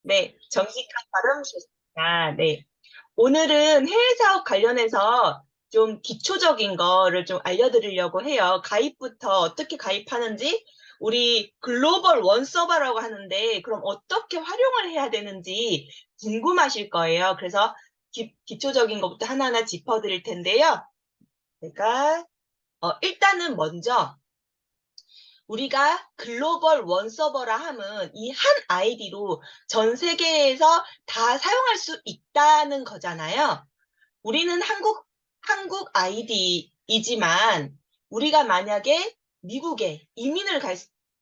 네, 정직한 발음 좋습니다. 네. 오늘은 해외 사업 관련해서 좀 기초적인 거를 좀 알려드리려고 해요. 가입부터 어떻게 가입하는지, 우리 글로벌 원서버라고 하는데, 그럼 어떻게 활용을 해야 되는지 궁금하실 거예요. 그래서 기초적인 것부터 하나하나 짚어드릴 텐데요. 제가, 일단은 먼저, 우리가 글로벌 원서버라 함은 이 한 아이디로 전 세계에서 다 사용할 수 있다는 거잖아요. 우리는 한국 아이디이지만 우리가 만약에 미국에 이민을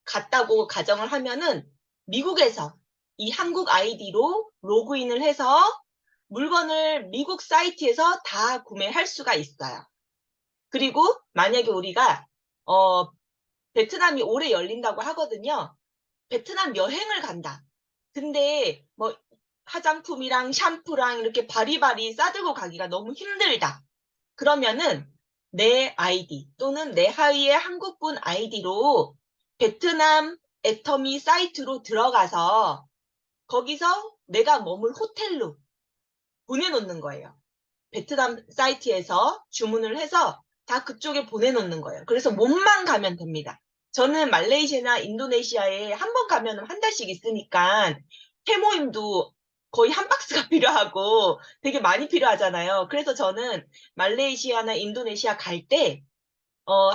갔다고 가정을 하면은 미국에서 이 한국 아이디로 로그인을 해서 물건을 미국 사이트에서 다 구매할 수가 있어요. 그리고 만약에 우리가 베트남이 올해 열린다고 하거든요. 베트남 여행을 간다. 근데 뭐 화장품이랑 샴푸랑 이렇게 바리바리 싸들고 가기가 너무 힘들다. 그러면은 내 아이디 또는 내 하위의 한국분 아이디로 베트남 애터미 사이트로 들어가서 거기서 내가 머물 호텔로 보내놓는 거예요. 베트남 사이트에서 주문을 해서 다 그쪽에 보내놓는 거예요. 그래서 몸만 가면 됩니다. 저는 말레이시아나 인도네시아에 한 번 가면 한 달씩 있으니까 회모임도 거의 한 박스가 필요하고 되게 많이 필요하잖아요. 그래서 저는 말레이시아나 인도네시아 갈 때,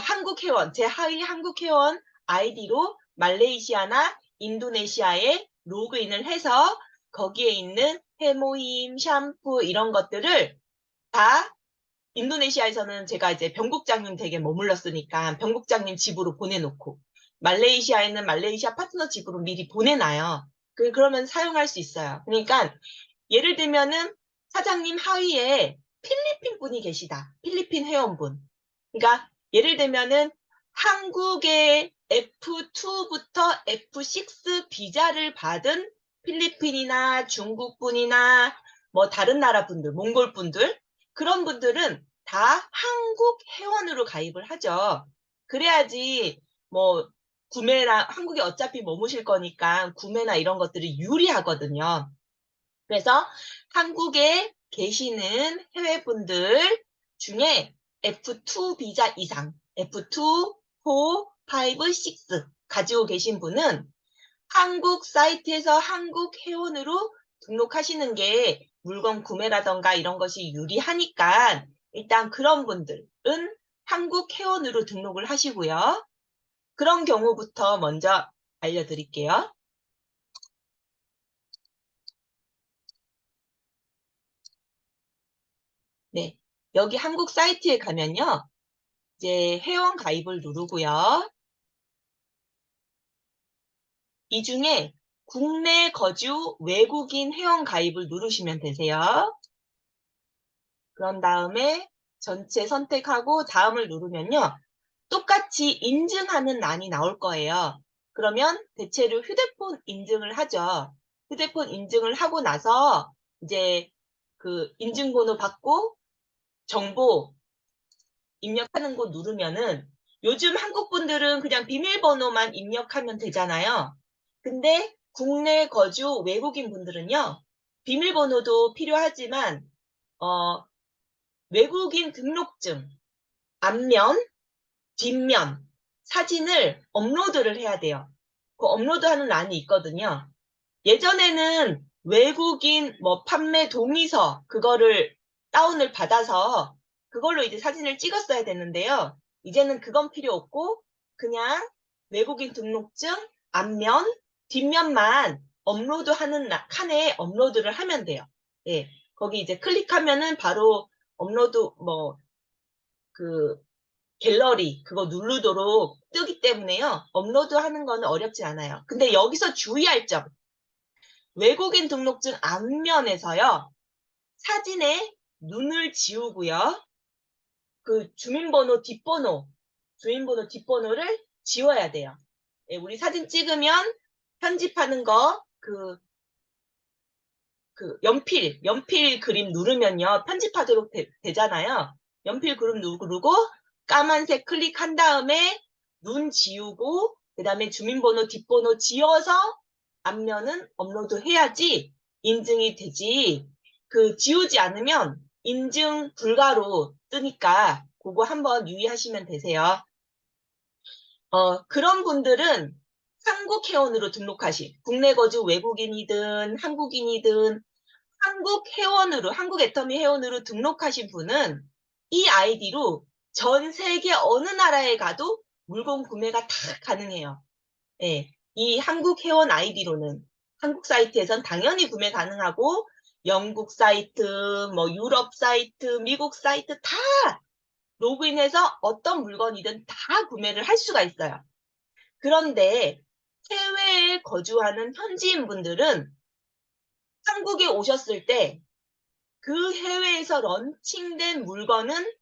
한국 회원, 제 하위 한국 회원 아이디로 말레이시아나 인도네시아에 로그인을 해서 거기에 있는 회모임, 샴푸 이런 것들을 다 인도네시아에서는 제가 이제 병국장님 댁에 머물렀으니까 병국장님 집으로 보내놓고 말레이시아에는 말레이시아 파트너 집으로 미리 보내놔요. 그러면 사용할 수 있어요. 그러니까 예를 들면은 사장님 하위에 필리핀 분이 계시다. 필리핀 회원분. 그러니까 예를 들면은 한국의 F2부터 F6 비자를 받은 필리핀이나 중국 분이나 뭐 다른 나라 분들, 몽골 분들 그런 분들은 다 한국 회원으로 가입을 하죠. 그래야지 뭐 구매나 한국에 어차피 머무실 거니까 구매나 이런 것들이 유리하거든요. 그래서 한국에 계시는 해외분들 중에 F2 비자 이상, F2, 4, 5, 6 가지고 계신 분은 한국 사이트에서 한국 회원으로 등록하시는 게 물건 구매라던가 이런 것이 유리하니까 일단 그런 분들은 한국 회원으로 등록을 하시고요. 그런 경우부터 먼저 알려드릴게요. 네. 여기 한국 사이트에 가면요. 이제 회원 가입을 누르고요. 이 중에 국내 거주 외국인 회원 가입을 누르시면 되세요. 그런 다음에 전체 선택하고 다음을 누르면요. 똑같이 인증하는欄이 나올 거예요. 그러면 대체로 휴대폰 인증을 하죠. 휴대폰 인증을 하고 나서 이제 그 인증번호 받고 정보 입력하는 거 누르면은 요즘 한국 분들은 그냥 비밀번호만 입력하면 되잖아요. 근데 국내 거주 외국인 분들은요. 비밀번호도 필요하지만 어, 외국인 등록증 앞면, 뒷면 사진을 업로드를 해야 돼요. 그 업로드하는欄이 있거든요. 예전에는 외국인 뭐 판매 동의서 그거를 다운을 받아서 그걸로 이제 사진을 찍었어야 되는데요. 이제는 그건 필요 없고 그냥 외국인 등록증 앞면, 뒷면만 업로드하는 칸에 업로드를 하면 돼요. 예. 거기 이제 클릭하면은 바로 업로드 뭐 그 갤러리 그거 누르도록 뜨기 때문에요. 업로드하는 거는 어렵지 않아요. 근데 여기서 주의할 점. 외국인 등록증 앞면에서요. 사진에 눈을 지우고요. 그 주민번호 뒷번호를 지워야 돼요. 예, 우리 사진 찍으면 편집하는 거, 연필 그림 누르면요. 편집하도록 되잖아요. 연필 그림 누르고 까만색 클릭한 다음에 눈 지우고, 그 다음에 주민번호 뒷번호 지워서 앞면은 업로드 해야지 인증이 되지. 지우지 않으면 인증 불가로 뜨니까 그거 한번 유의하시면 되세요. 그런 분들은 한국 회원으로 국내 거주 외국인이든 한국인이든 한국 애터미 회원으로 등록하신 분은 이 아이디로 전 세계 어느 나라에 가도 물건 구매가 다 가능해요. 예, 이 한국 회원 아이디로는 한국 사이트에선 당연히 구매 가능하고 영국 사이트, 뭐 유럽 사이트, 미국 사이트 다 로그인해서 어떤 물건이든 다 구매를 할 수가 있어요. 그런데 해외에 거주하는 현지인 분들은 한국에 오셨을 때 그 해외에서 런칭된 물건은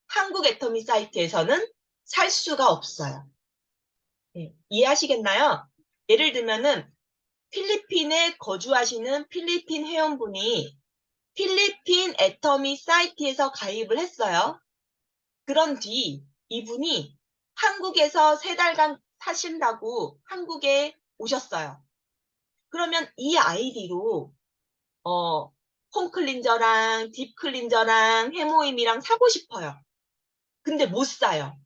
한국 애터미 사이트에서는 살 수가 없어요. 네, 이해하시겠나요? 예를 들면은 필리핀에 거주하시는 필리핀 회원분이 필리핀 애터미 사이트에서 가입을 했어요. 그런 뒤 이분이 한국에서 3달간 사신다고 한국에 오셨어요. 그러면 이 아이디로 홈클린저랑 딥클린저랑 해모임이랑 사고 싶어요. 근데 못 사요.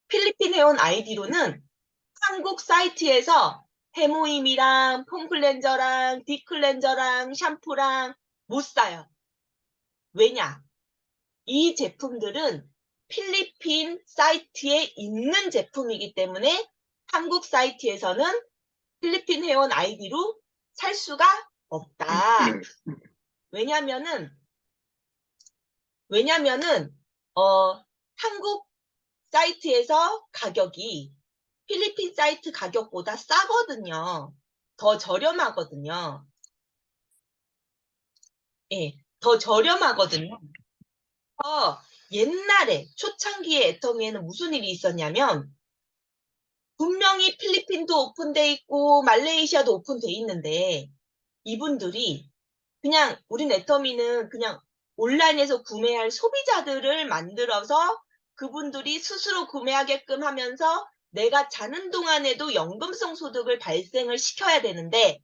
필리핀 회원 아이디로는 한국 사이트에서 해모임이랑 폼클렌저랑 딥클렌저랑 샴푸랑 못 사요. 왜냐? 이 제품들은 필리핀 사이트에 있는 제품이기 때문에 한국 사이트에서는 필리핀 회원 아이디로 살 수가 없다. 왜냐면은 한국 사이트에서 가격이 필리핀 사이트 가격보다 싸거든요. 더 저렴하거든요. 예, 더 저렴하거든요. 옛날에 초창기의 애터미에는 무슨 일이 있었냐면 분명히 필리핀도 오픈돼 있고 말레이시아도 오픈돼 있는데 이분들이 그냥 우린 애터미는 그냥 온라인에서 구매할 소비자들을 만들어서 그분들이 스스로 구매하게끔 하면서 내가 자는 동안에도 연금성 소득을 발생을 시켜야 되는데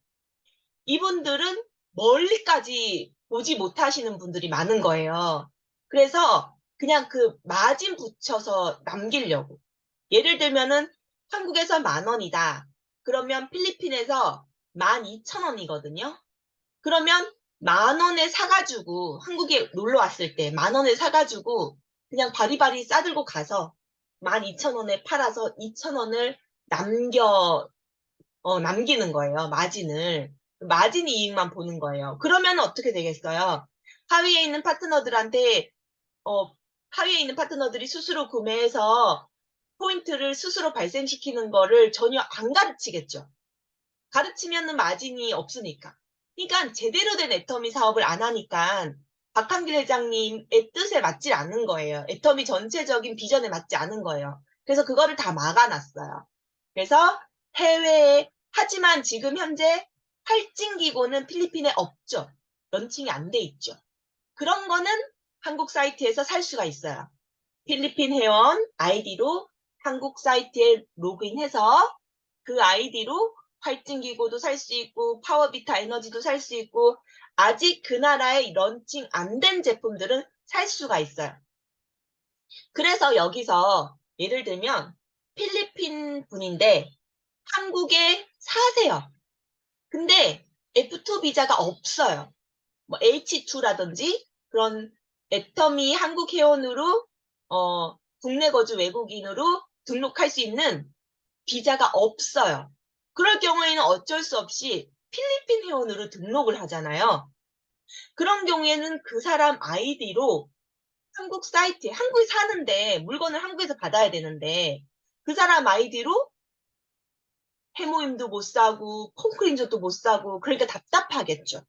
이분들은 멀리까지 보지 못하시는 분들이 많은 거예요. 그래서 그냥 그 마진 붙여서 남기려고. 예를 들면은 한국에서 10,000원이다. 그러면 필리핀에서 12,000원이거든요. 그러면 10,000원에 사가지고 한국에 놀러 왔을 때 10,000원에 사가지고 그냥 바리바리 싸들고 가서 12,000원에 팔아서 2,000원을 남기는 거예요. 마진을. 마진 이익만 보는 거예요. 그러면 어떻게 되겠어요? 하위에 있는 파트너들한테, 어, 하위에 있는 파트너들이 스스로 구매해서 포인트를 스스로 발생시키는 거를 전혀 안 가르치겠죠. 가르치면은 마진이 없으니까. 그러니까 제대로 된 애터미 사업을 안 하니까 박한길 회장님의 뜻에 맞지 않는 거예요. 애터미 전체적인 비전에 맞지 않은 거예요. 그래서 그거를 다 막아놨어요. 그래서 해외에 하지만 지금 현재 할증기고는 필리핀에 없죠. 런칭이 안 돼 있죠. 그런 거는 한국 사이트에서 살 수가 있어요. 필리핀 회원 아이디로 한국 사이트에 로그인해서 그 아이디로 활증기고도 살 수 있고 파워비타 에너지도 살 수 있고 아직 그 나라에 런칭 안 된 제품들은 살 수가 있어요. 그래서 여기서 예를 들면 필리핀 분인데 한국에 사세요. 근데 F2 비자가 없어요. 뭐 H2라든지 그런 애터미 한국 회원으로 국내 거주 외국인으로 등록할 수 있는 비자가 없어요. 그럴 경우에는 어쩔 수 없이 필리핀 회원으로 등록을 하잖아요. 그런 경우에는 그 사람 아이디로 한국 사이트에 한국에 사는데 물건을 한국에서 받아야 되는데 그 사람 아이디로 해모임도 못 사고 콩크림조도 못 사고 그러니까 답답하겠죠.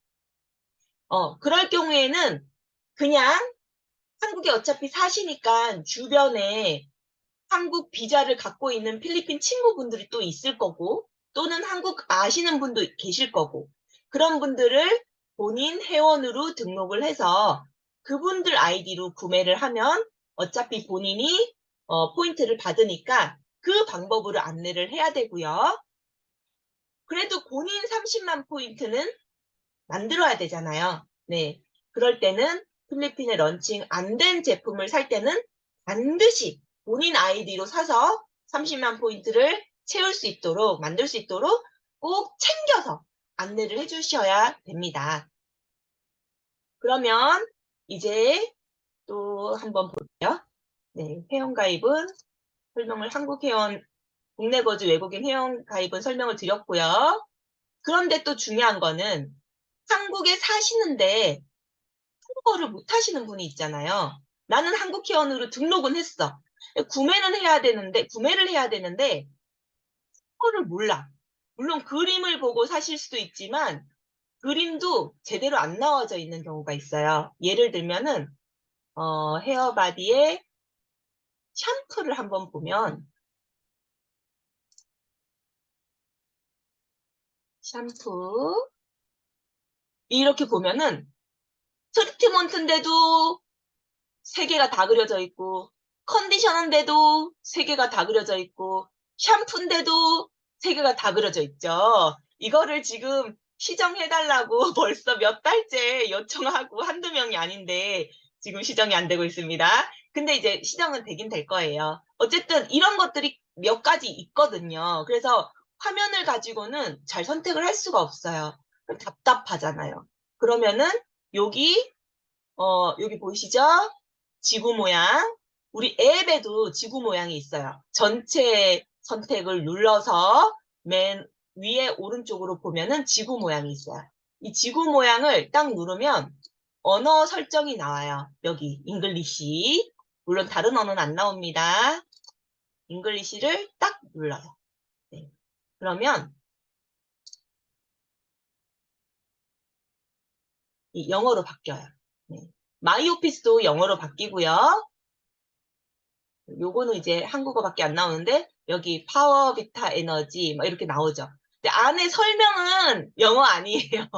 그럴 경우에는 그냥 한국에 어차피 사시니까 주변에 한국 비자를 갖고 있는 필리핀 친구분들이 또 있을 거고 또는 한국 아시는 분도 계실 거고 그런 분들을 본인 회원으로 등록을 해서 그분들 아이디로 구매를 하면 어차피 본인이 포인트를 받으니까 그 방법으로 안내를 해야 되고요. 그래도 본인 30만 포인트는 만들어야 되잖아요. 네. 그럴 때는 필리핀에 런칭 안 된 제품을 살 때는 반드시 본인 아이디로 사서 30만 포인트를 채울 수 있도록, 만들 수 있도록 꼭 챙겨서 안내를 해주셔야 됩니다. 그러면 이제 또 한번 볼게요. 네, 회원가입은 설명을 한국 회원, 국내 거주 외국인 회원가입은 설명을 드렸고요. 그런데 또 중요한 거는 한국에 사시는데 한국어를 못 하시는 분이 있잖아요. 나는 한국 회원으로 등록은 했어. 구매를 해야 되는데 한국어를 몰라. 물론 그림을 보고 사실 수도 있지만 그림도 제대로 안 나와져 있는 경우가 있어요. 예를 들면은 헤어바디의 샴푸를 한번 보면 샴푸 이렇게 보면은 트리트먼트인데도 세 개가 다 그려져 있고 컨디셔너인데도 세 개가 다 그려져 있고 샴푸인데도 세 개가 다 그려져 있죠. 이거를 지금 시정해달라고 벌써 몇 달째 요청하고 한두 명이 아닌데 지금 시정이 안 되고 있습니다. 근데 이제 시정은 되긴 될 거예요. 어쨌든 이런 것들이 몇 가지 있거든요. 그래서 화면을 가지고는 잘 선택을 할 수가 없어요. 그럼 답답하잖아요. 그러면은 여기 여기 보이시죠? 지구 모양. 우리 앱에도 지구 모양이 있어요. 전체 선택을 눌러서 맨 위에 오른쪽으로 보면은 지구 모양이 있어요. 이 지구 모양을 딱 누르면 언어 설정이 나와요. 여기 잉글리시. 물론 다른 언어는 안 나옵니다. 잉글리시를 딱 눌러요. 네. 그러면 이 영어로 바뀌어요. 네. 마이오피스도 영어로 바뀌고요. 요거는 이제 한국어밖에 안 나오는데 여기 파워 비타 에너지 막 이렇게 나오죠. 근데 안에 설명은 영어 아니에요.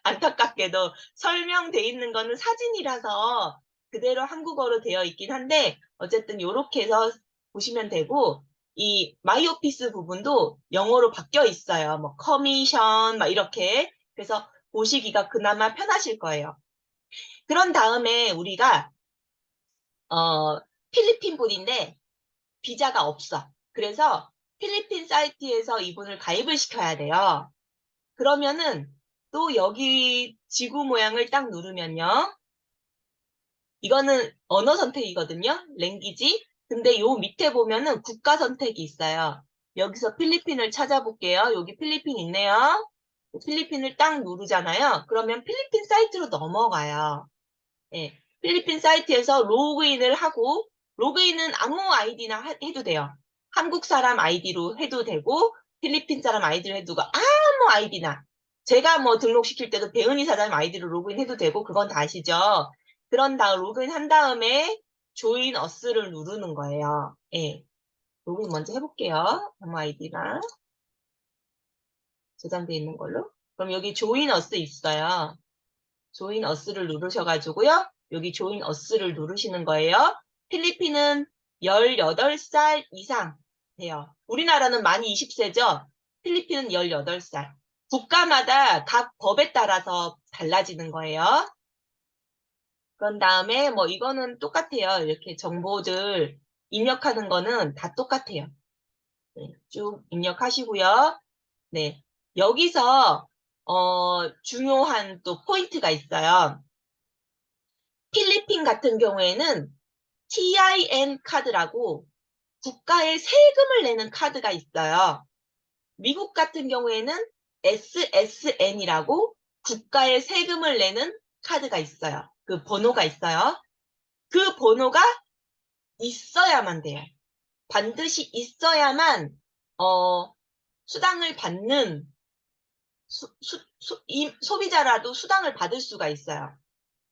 안타깝게도 설명돼 있는 거는 사진이라서 그대로 한국어로 되어 있긴 한데 어쨌든 요렇게 해서 보시면 되고 이 마이오피스 부분도 영어로 바뀌어 있어요. 뭐 커미션 막 이렇게 그래서 보시기가 그나마 편하실 거예요. 그런 다음에 우리가 어 필리핀 분인데 비자가 없어. 그래서 필리핀 사이트에서 이분을 가입을 시켜야 돼요. 그러면은 또 여기 지구 모양을 딱 누르면요. 이거는 언어 선택이거든요. 랭귀지. 근데 요 밑에 보면은 국가 선택이 있어요. 여기서 필리핀을 찾아볼게요. 여기 필리핀 있네요. 필리핀을 딱 누르잖아요. 그러면 필리핀 사이트로 넘어가요. 예. 필리핀 사이트에서 로그인을 하고 로그인은 아무 아이디나 해도 돼요. 한국 사람 아이디로 해도 되고 필리핀 사람 아이디로 해도 되고 아무 아이디나 제가 뭐 등록시킬 때도 배은희 사장님 아이디로 로그인해도 되고 그건 다 아시죠? 그런 다음 로그인 한 다음에 조인 어스를 누르는 거예요. 예. 로그인 먼저 해볼게요. 아무 아이디나 저장돼 있는 걸로. 그럼 여기 조인 어스 있어요. 조인 어스를 누르셔가지고요. 여기 조인 어스를 누르시는 거예요. 필리핀은 18살 이상 돼요. 우리나라는 만 20세죠? 필리핀은 18살. 국가마다 각 법에 따라서 달라지는 거예요. 그런 다음에 뭐 이거는 똑같아요. 이렇게 정보들 입력하는 거는 다 똑같아요. 네, 쭉 입력하시고요. 네. 여기서 중요한 또 포인트가 있어요. 필리핀 같은 경우에는 TIN 카드라고 국가에 세금을 내는 카드가 있어요. 미국 같은 경우에는 SSN이라고 국가에 세금을 내는 카드가 있어요. 그 번호가 있어요. 그 번호가 있어야만 돼요. 반드시 있어야만 수당을 받는 소비자라도 수당을 받을 수가 있어요.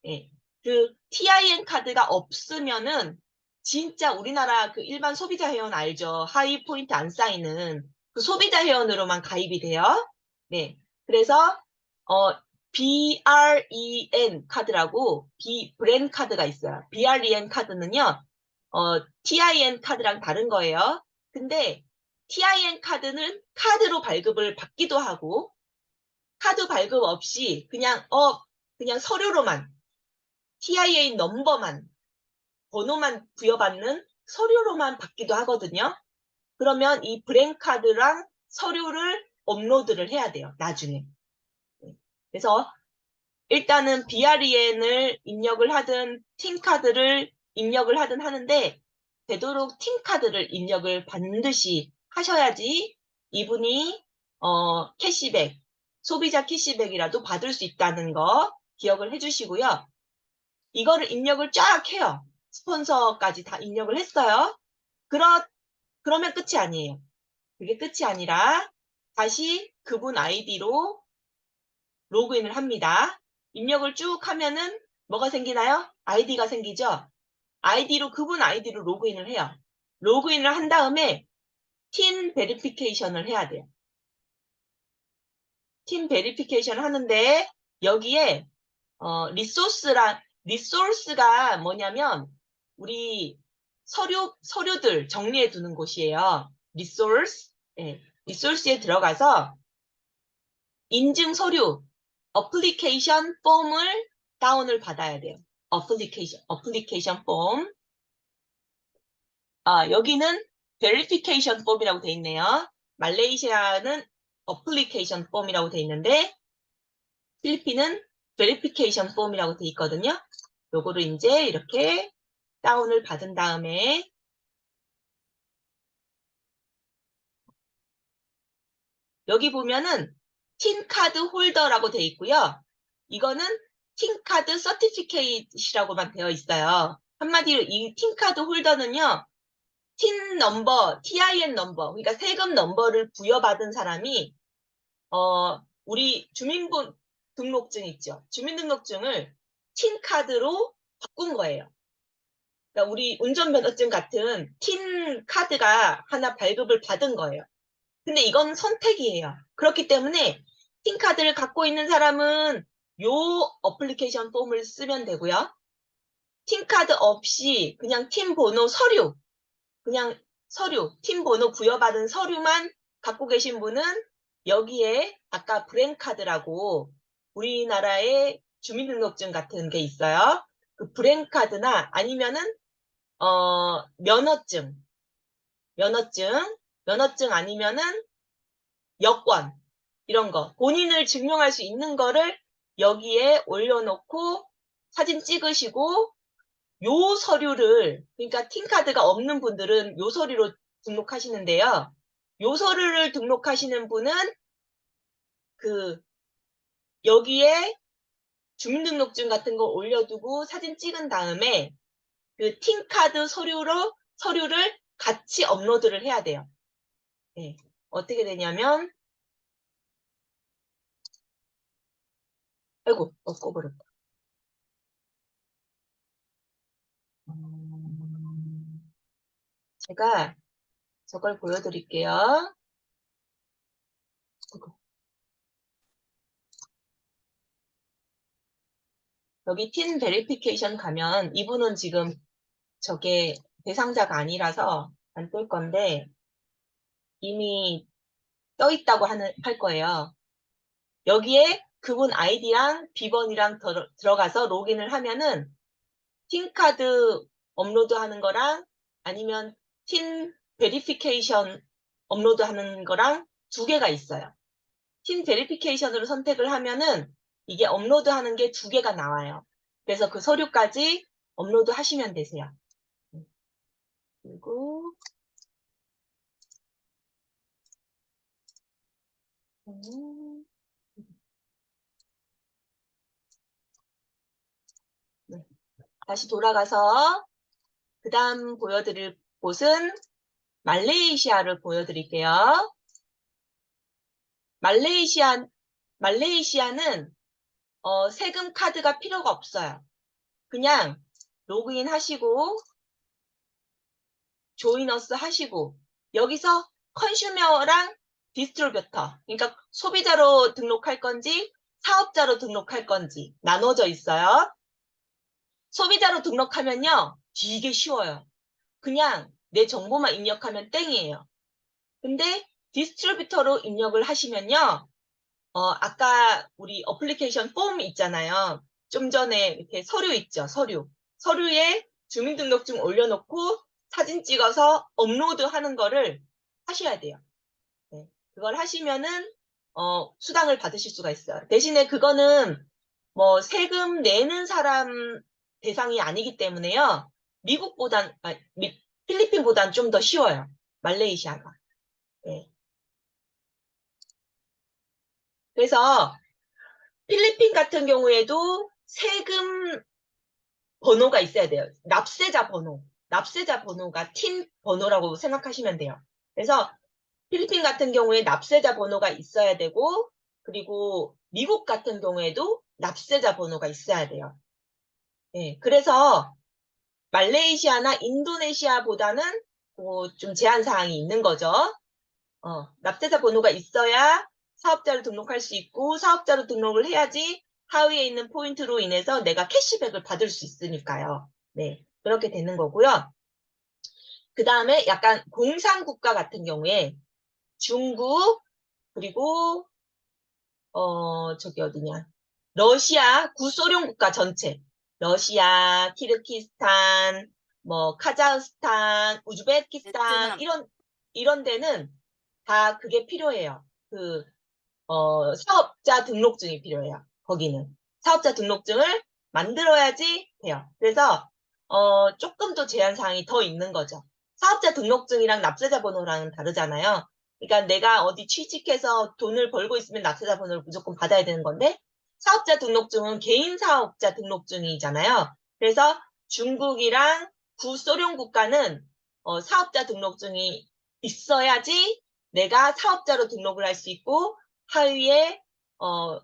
예. 그 TIN 카드가 없으면은 진짜 우리나라 그 일반 소비자 회원 알죠? 하위 포인트 안 쌓이는 그 소비자 회원으로만 가입이 돼요. 네. 그래서 BREN 카드라고 브랜 카드가 있어요. BREN 카드는요. TIN 카드랑 다른 거예요. 근데 TIN 카드는 카드로 발급을 받기도 하고, 카드 발급 없이 그냥 서류로만, TIN 넘버만, 번호만 부여받는 서류로만 받기도 하거든요. 그러면 이 브랜카드랑 서류를 업로드를 해야 돼요, 나중에. 그래서 일단은 BREN을 입력을 하든 팀카드를 입력을 하든 하는데 되도록 팀카드를 입력을 반드시 하셔야지 이분이 캐시백, 소비자 캐시백이라도 받을 수 있다는 거 기억을 해주시고요. 이거를 입력을 쫙 해요. 스폰서까지 다 입력을 했어요. 그러면 끝이 아니에요. 그게 끝이 아니라 다시 그분 아이디로 로그인을 합니다. 입력을 쭉 하면은 뭐가 생기나요? 아이디가 생기죠? 그분 아이디로 로그인을 해요. 로그인을 한 다음에 팀 베리피케이션을 해야 돼요. 팀 베리피케이션 하는데 여기에 리소스가 뭐냐면 우리 서류들 정리해 두는 곳이에요. 리소스에 들어가서 인증 서류, 어플리케이션 폼을 다운을 받아야 돼요. 어플리케이션 폼. 여기는 베리피케이션 폼이라고 돼 있네요. 말레이시아는 어플리케이션 폼이라고 돼 있는데 필리핀은 베리피케이션 폼이라고 돼 있거든요. 요거를 이제 이렇게 다운을 받은 다음에 여기 보면은 틴카드 홀더라고 돼 있고요. 이거는 틴카드 서티피케이트라고만 되어 있어요. 한마디로 이 틴카드 홀더는요. TIN 넘버, 그러니까 세금 넘버를 부여받은 사람이 우리 주민등록증 있죠. 주민등록증을 틴카드로 바꾼 거예요. 그러니까 우리 운전면허증 같은 틴 카드가 하나 발급을 받은 거예요. 근데 이건 선택이에요. 그렇기 때문에 틴 카드를 갖고 있는 사람은 요 어플리케이션 폼을 쓰면 되고요. 틴 카드 없이 그냥 팀 번호 팀 번호 부여받은 서류만 갖고 계신 분은 여기에 아까 브랜카드라고 우리나라의 주민등록증 같은 게 있어요. 그 브랜카드나 아니면은 면허증, 면허증 아니면은 여권 이런 거 본인을 증명할 수 있는 거를 여기에 올려놓고 사진 찍으시고 요 서류를 그러니까 틴카드가 없는 분들은 요 서류로 등록하시는데요. 요 서류를 등록하시는 분은 그 여기에 주민등록증 같은 거 올려두고 사진 찍은 다음에 그 틴카드 서류를 같이 업로드를 해야 돼요. 네. 어떻게 되냐면 아이고 꺼버렸다. 제가 저걸 보여드릴게요. 여기 틴 베리피케이션 가면 이분은 지금 저게 대상자가 아니라서 안 뜰 건데 이미 떠 있다고 할 거예요. 여기에 그분 아이디랑 비번이랑 들어가서 로그인을 하면은 틴카드 업로드 하는 거랑 아니면 틴 베리피케이션 업로드 하는 거랑 두 개가 있어요. 틴 베리피케이션으로 선택을 하면은 이게 업로드 하는 게 두 개가 나와요. 그래서 그 서류까지 업로드 하시면 되세요. 그리고 네. 다시 돌아가서 그 다음 보여드릴 곳은 말레이시아를 보여드릴게요. 말레이시아는 세금 카드가 필요가 없어요. 그냥 로그인 하시고 조이너스 하시고 여기서 컨슈머랑 디스트리뷰터 그러니까 소비자로 등록할 건지 사업자로 등록할 건지 나눠져 있어요. 소비자로 등록하면요 되게 쉬워요. 그냥 내 정보만 입력하면 땡이에요. 근데 디스트리뷰터로 입력을 하시면요. 아까 우리 어플리케이션 폼 있잖아요. 좀 전에 이렇게 서류 있죠, 서류. 서류에 주민등록증 올려놓고 사진 찍어서 업로드 하는 거를 하셔야 돼요. 네. 그걸 하시면은, 수당을 받으실 수가 있어요. 대신에 그거는 뭐 세금 내는 사람 대상이 아니기 때문에요. 필리핀보단 좀 더 쉬워요. 말레이시아가. 네. 그래서 필리핀 같은 경우에도 세금 번호가 있어야 돼요. 납세자 번호. 납세자 번호가 틴 번호라고 생각하시면 돼요. 그래서 필리핀 같은 경우에 납세자 번호가 있어야 되고, 그리고 미국 같은 경우에도 납세자 번호가 있어야 돼요. 예, 그래서 말레이시아나 인도네시아보다는 좀 제한 사항이 있는 거죠. 납세자 번호가 있어야 사업자로 등록할 수 있고, 사업자로 등록을 해야지 하위에 있는 포인트로 인해서 내가 캐시백을 받을 수 있으니까요. 네, 그렇게 되는 거고요. 그 다음에 약간 공산국가 같은 경우에 중국, 그리고 저기 어디냐. 러시아, 구소련 국가 전체. 러시아, 키르기스탄, 뭐, 카자흐스탄, 우즈베키스탄, 베트남. 이런 데는 다 그게 필요해요. 사업자 등록증이 필요해요. 거기는. 사업자 등록증을 만들어야지 돼요. 그래서, 조금 더 제한 사항이 더 있는 거죠. 사업자 등록증이랑 납세자 번호랑은 다르잖아요. 그러니까 내가 어디 취직해서 돈을 벌고 있으면 납세자 번호를 무조건 받아야 되는 건데, 사업자 등록증은 개인 사업자 등록증이잖아요. 그래서 중국이랑 구소련 국가는 사업자 등록증이 있어야지 내가 사업자로 등록을 할 수 있고 하위에 어,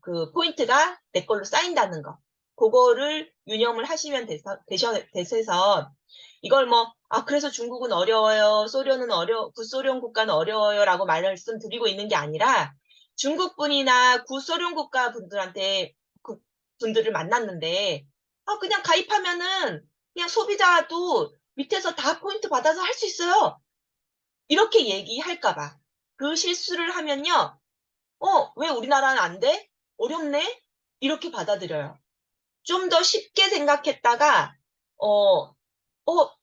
그 포인트가 내 걸로 쌓인다는 거. 그거를 유념을 하시면 되셔서 이걸 뭐, 그래서 중국은 어려워요. 구소련 국가는 어려워요. 라고 말씀드리고 있는 게 아니라 중국 분이나 구소련 국가 분들한테 그 분들을 만났는데, 그냥 가입하면은 그냥 소비자도 밑에서 다 포인트 받아서 할 수 있어요. 이렇게 얘기할까 봐. 그 실수를 하면요. 왜 우리나라는 안 돼? 어렵네? 이렇게 받아들여요. 좀 더 쉽게 생각했다가, 어,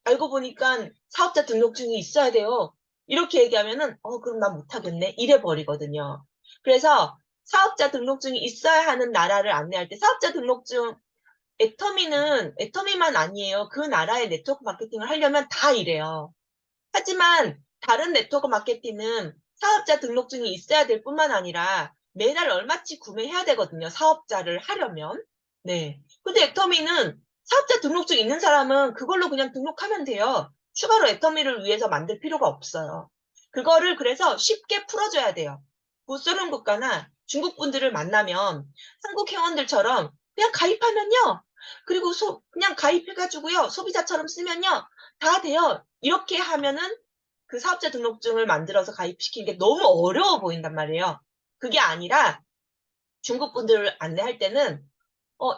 알고 보니까 사업자 등록증이 있어야 돼요. 이렇게 얘기하면은, 그럼 난 못하겠네. 이래 버리거든요. 그래서 사업자 등록증이 있어야 하는 나라를 안내할 때 사업자 등록증 애터미만 아니에요. 그 나라의 네트워크 마케팅을 하려면 다 이래요. 하지만 다른 네트워크 마케팅은 사업자 등록증이 있어야 될 뿐만 아니라 매달 얼마치 구매해야 되거든요. 사업자를 하려면. 네. 근데 애터미는 사업자 등록증 있는 사람은 그걸로 그냥 등록하면 돼요. 추가로 애터미를 위해서 만들 필요가 없어요. 그거를 그래서 쉽게 풀어줘야 돼요. 보소련 국가나 중국 분들을 만나면 한국 회원들처럼 그냥 가입하면요. 그리고 그냥 가입해가지고요. 소비자처럼 쓰면요. 다 돼요. 이렇게 하면은 그 사업자 등록증을 만들어서 가입시키는 게 너무 어려워 보인단 말이에요. 그게 아니라 중국 분들을 안내할 때는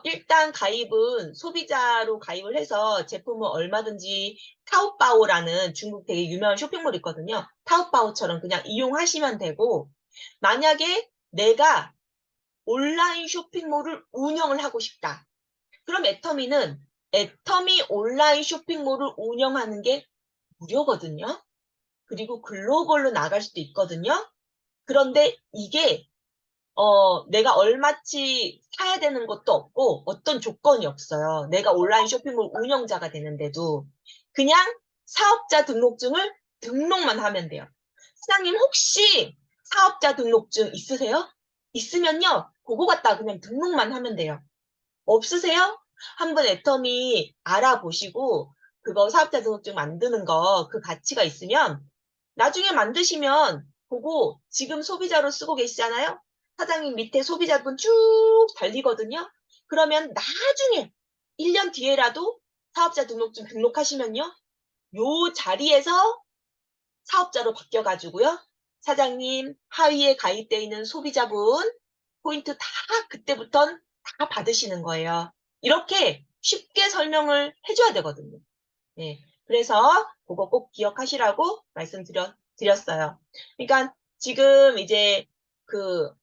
일단 가입은 소비자로 가입을 해서 제품을 얼마든지 타오바오라는 중국 되게 유명한 쇼핑몰 있거든요. 타오바오처럼 그냥 이용하시면 되고 만약에 내가 온라인 쇼핑몰을 운영을 하고 싶다. 그럼 애터미 온라인 쇼핑몰을 운영하는 게 무료거든요. 그리고 글로벌로 나갈 수도 있거든요. 그런데 이게 내가 얼마치 사야 되는 것도 없고 어떤 조건이 없어요. 내가 온라인 쇼핑몰 운영자가 되는데도 그냥 사업자 등록증을 등록만 하면 돼요. 사장님 혹시 사업자 등록증 있으세요? 있으면요. 그거 갖다 그냥 등록만 하면 돼요. 없으세요? 한번 애터미 알아보시고 그거 사업자 등록증 만드는 거 그 가치가 있으면 나중에 만드시면 보고 지금 소비자로 쓰고 계시잖아요? 사장님 밑에 소비자분 쭉 달리거든요? 그러면 나중에 1년 뒤에라도 사업자 등록증 등록하시면요. 요 자리에서 사업자로 바뀌어가지고요. 사장님 하위에 가입되어 있는 소비자분 포인트 다 그때부턴 다 받으시는 거예요. 이렇게 쉽게 설명을 해줘야 되거든요. 네. 그래서 그거 꼭 기억하시라고 말씀드렸습니다. 드렸어요. 그러니까 지금 이제 그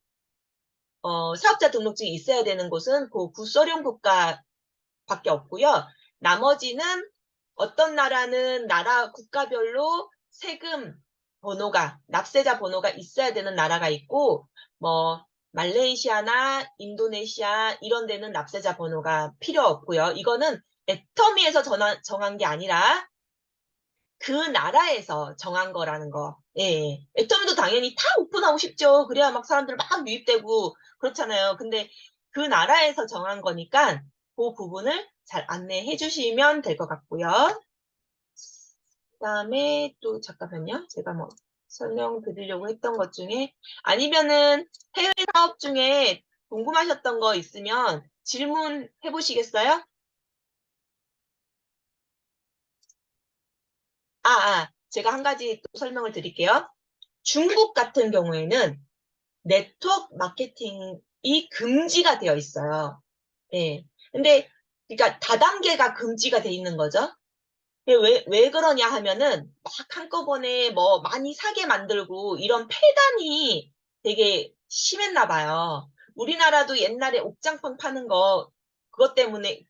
사업자 등록증이 있어야 되는 곳은 그 구소련 국가밖에 없고요. 나머지는 어떤 나라는 나라 국가별로 세금 번호가, 납세자 번호가 있어야 되는 나라가 있고, 뭐 말레이시아나 인도네시아 이런 데는 납세자 번호가 필요 없고요. 이거는 애터미에서 정한 게 아니라 그 나라에서 정한 거라는 거. 예, 예. 애터미도 당연히 다 오픈하고 싶죠. 그래야 막 사람들 막 유입되고 그렇잖아요. 근데 그 나라에서 정한 거니까 그 부분을 잘 안내해 주시면 될 것 같고요. 그다음에 또 잠깐만요. 제가 뭐 설명드리려고 했던 것 중에 아니면은 해외 사업 중에 궁금하셨던 거 있으면 질문해 보시겠어요? 제가 한 가지 또 설명을 드릴게요. 중국 같은 경우에는 네트워크 마케팅이 금지가 되어 있어요. 예. 근데, 그러니까 다단계가 금지가 돼 있는 거죠. 왜 그러냐 하면은 막 한꺼번에 뭐 많이 사게 만들고 이런 폐단이 되게 심했나 봐요. 우리나라도 옛날에 옥장판 파는 거 그것 때문에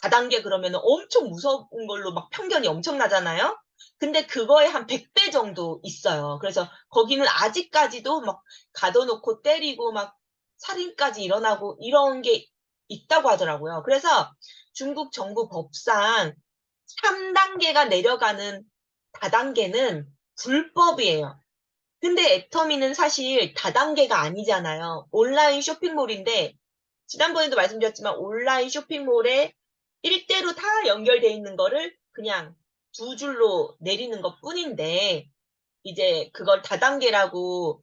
다단계 그러면 엄청 무서운 걸로 막 편견이 엄청나잖아요. 근데 그거의 한 100배 정도 있어요. 그래서 거기는 아직까지도 막 가둬놓고 때리고 막 살인까지 일어나고 이런 게 있다고 하더라고요. 그래서 중국 정부 법상 3단계가 내려가는 다단계는 불법이에요. 근데 애터미는 사실 다단계가 아니잖아요. 온라인 쇼핑몰인데 지난번에도 말씀드렸지만 온라인 쇼핑몰에 일대로 다 연결돼 있는 거를 그냥 두 줄로 내리는 것 뿐인데 이제 그걸 다단계라고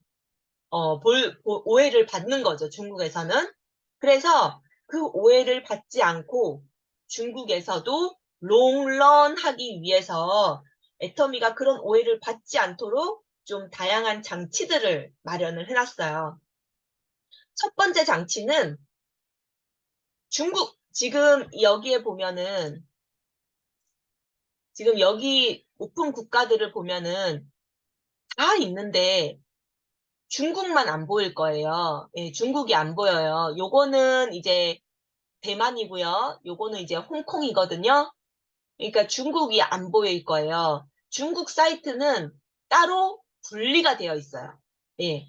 오해를 받는 거죠. 중국에서는. 그래서 그 오해를 받지 않고 중국에서도 롱런 하기 위해서 애터미가 그런 오해를 받지 않도록 좀 다양한 장치들을 마련을 해놨어요. 첫 번째 장치는 중국, 지금 여기 오픈 국가들을 보면은 다 있는데 중국만 안 보일 거예요. 예, 중국이 안 보여요. 요거는 이제 대만이고요. 요거는 이제 홍콩이거든요. 그러니까 중국이 안 보일 거예요. 중국 사이트는 따로 분리가 되어 있어요. 예.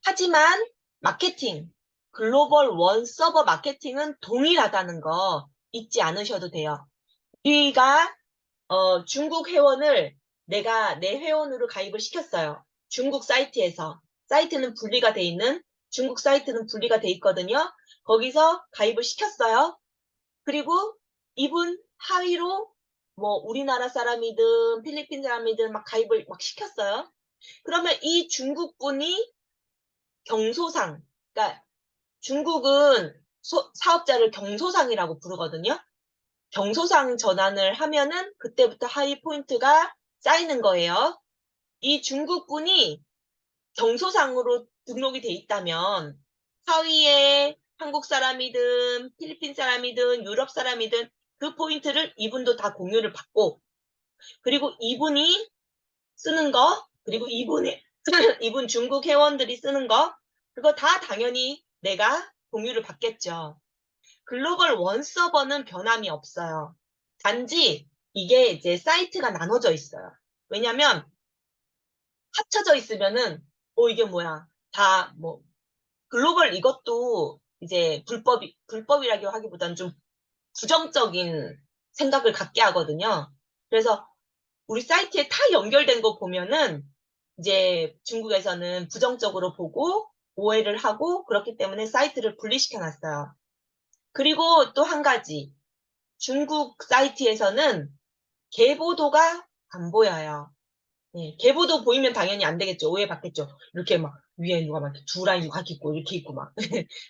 하지만 마케팅, 글로벌 원 서버 마케팅은 동일하다는 거 잊지 않으셔도 돼요. 우리가 중국 회원을 내가 내 회원으로 가입을 시켰어요. 중국 사이트에서. 사이트는 분리가 돼 있는 중국 사이트는 분리가 돼 있거든요. 거기서 가입을 시켰어요. 그리고 이분 하위로 뭐 우리나라 사람이든 필리핀 사람이든 막 가입을 막 시켰어요. 그러면 이 중국 분이 경소상, 그러니까 중국은 사업자를 경소상이라고 부르거든요. 경소상 전환을 하면은 그때부터 하위 포인트가 쌓이는 거예요. 이 중국 분이 경소상으로 등록이 돼 있다면 하위에 한국 사람이든 필리핀 사람이든 유럽 사람이든 그 포인트를 이분도 다 공유를 받고 그리고 이분이 쓰는 거 그리고 이분이 이분 중국 회원들이 쓰는 거 그거 다 당연히 내가 공유를 받겠죠. 글로벌 원 서버는 변함이 없어요. 단지 이게 이제 사이트가 나눠져 있어요. 왜냐면 합쳐져 있으면은 이게 뭐야 다 뭐 글로벌 이것도 이제 불법이라고 하기보다는 좀 부정적인 생각을 갖게 하거든요. 그래서 우리 사이트에 다 연결된 거 보면은 이제 중국에서는 부정적으로 보고 오해를 하고 그렇기 때문에 사이트를 분리시켜 놨어요. 그리고 또 한 가지 중국 사이트에서는 계보도가 안 보여요. 예, 계보도 보이면 당연히 안 되겠죠. 오해받겠죠. 이렇게 막 위에 누가 막 두 라인 막 있고 이렇게 있고 막.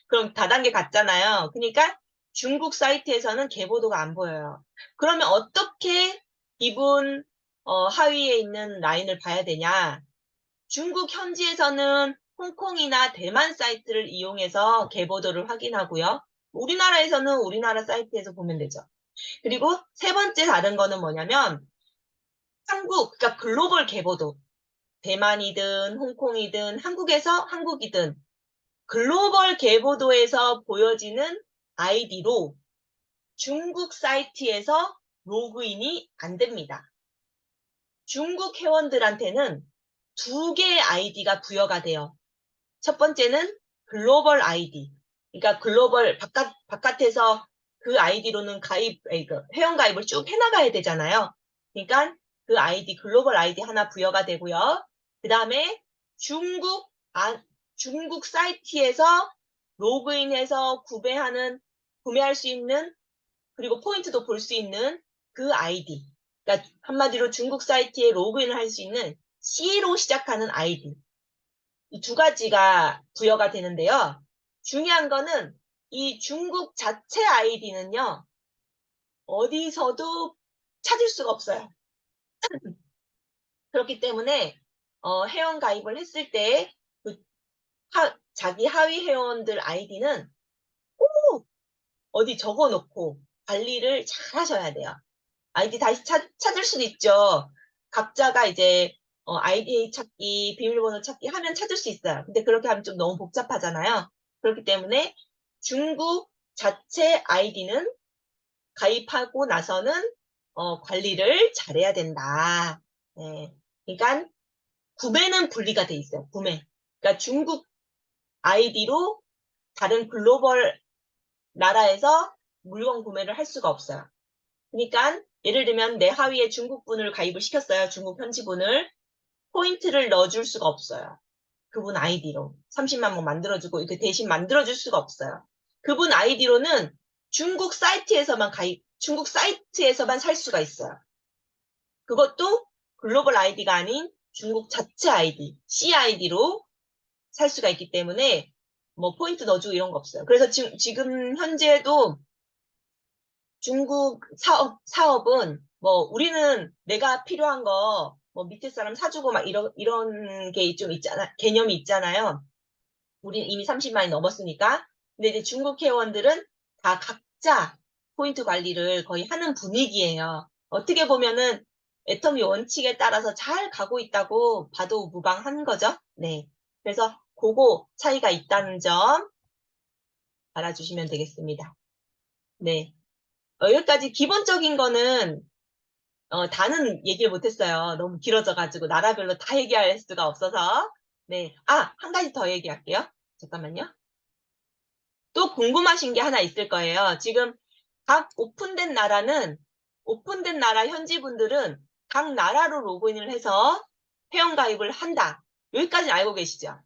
그럼 다단계 같잖아요. 그러니까 중국 사이트에서는 계보도가 안 보여요. 그러면 어떻게 이분 하위에 있는 라인을 봐야 되냐? 중국 현지에서는 홍콩이나 대만 사이트를 이용해서 계보도를 확인하고요. 우리나라에서는 우리나라 사이트에서 보면 되죠. 그리고 세 번째 다른 거는 뭐냐면 한국, 그러니까 글로벌 계보도. 대만이든 홍콩이든 한국에서 한국이든 글로벌 계보도에서 보여지는 아이디로 중국 사이트에서 로그인이 안 됩니다. 중국 회원들한테는 두 개의 아이디가 부여가 돼요. 첫 번째는 글로벌 아이디. 그러니까 글로벌 바깥에서 그 아이디로는 회원 가입을 쭉 해나가야 되잖아요. 그러니까 그 아이디, 글로벌 아이디 하나 부여가 되고요. 그 다음에 중국 사이트에서 로그인해서 구매할 수 있는, 그리고 포인트도 볼 수 있는 그 아이디. 그러니까 한마디로 중국 사이트에 로그인을 할 수 있는 C로 시작하는 아이디. 이 두 가지가 부여가 되는데요. 중요한 거는 이 중국 자체 아이디는요, 어디서도 찾을 수가 없어요. 그렇기 때문에 회원 가입을 했을 때 그 자기 하위 회원들 아이디는 꼭 어디 적어놓고 관리를 잘 하셔야 돼요. 아이디 다시 찾을 수도 있죠. 각자가 이제 아이디 찾기, 비밀번호 찾기 하면 찾을 수 있어요. 근데 그렇게 하면 좀 너무 복잡하잖아요. 그렇기 때문에 중국 자체 아이디는 가입하고 나서는 관리를 잘해야 된다. 네. 그러니까 구매는 분리가 돼 있어요. 구매. 그러니까 중국 아이디로 다른 글로벌 나라에서 물건 구매를 할 수가 없어요. 그러니까 예를 들면 내 하위에 중국 분을 가입을 시켰어요. 중국 현지분을. 포인트를 넣어줄 수가 없어요. 그분 아이디로. 30만 원 만들어주고 이렇게 대신 만들어줄 수가 없어요. 그분 아이디로는 중국 사이트에서만 살 수가 있어요. 그것도 글로벌 아이디가 아닌 중국 자체 아이디, CID로 살 수가 있기 때문에 뭐 포인트 넣어주고 이런 거 없어요. 그래서 지금 현재도 중국 사업은 뭐 우리는 내가 필요한 거 뭐 밑에 사람 사주고 막 이런 게 좀 있잖아, 개념이 있잖아요. 우린 이미 30만이 넘었으니까. 근데 이제 중국 회원들은 다 각자 포인트 관리를 거의 하는 분위기예요. 어떻게 보면은 애터미 원칙에 따라서 잘 가고 있다고 봐도 무방한 거죠. 네. 그래서 그거 차이가 있다는 점 알아주시면 되겠습니다. 네. 여기까지 기본적인 거는 다는 얘기를 못했어요. 너무 길어져가지고 나라별로 다 얘기할 수가 없어서. 네. 아, 한 가지 더 얘기할게요. 잠깐만요. 또 궁금하신 게 하나 있을 거예요. 지금 각 오픈된 나라 현지 분들은 각 나라로 로그인을 해서 회원 가입을 한다. 여기까지는 알고 계시죠?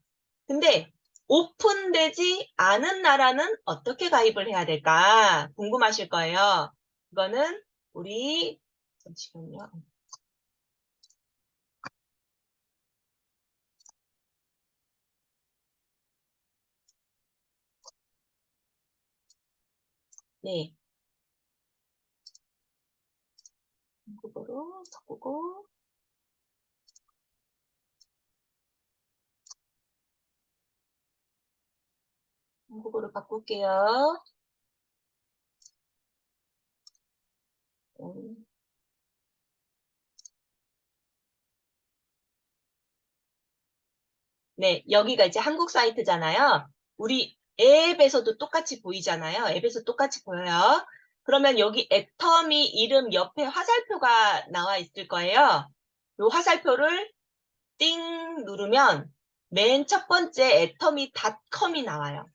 근데 오픈되지 않은 나라는 어떻게 가입을 해야 될까? 궁금하실 거예요. 이거는 잠시만요. 네. 한국어로 바꾸고, 한국어로 바꿀게요. 음, 네, 여기가 이제 한국 사이트잖아요. 우리 앱에서도 똑같이 보이잖아요. 앱에서 똑같이 보여요. 그러면 여기 애터미 이름 옆에 화살표가 나와 있을 거예요. 이 화살표를 띵 누르면 맨 첫 번째 애터미닷컴이 나와요.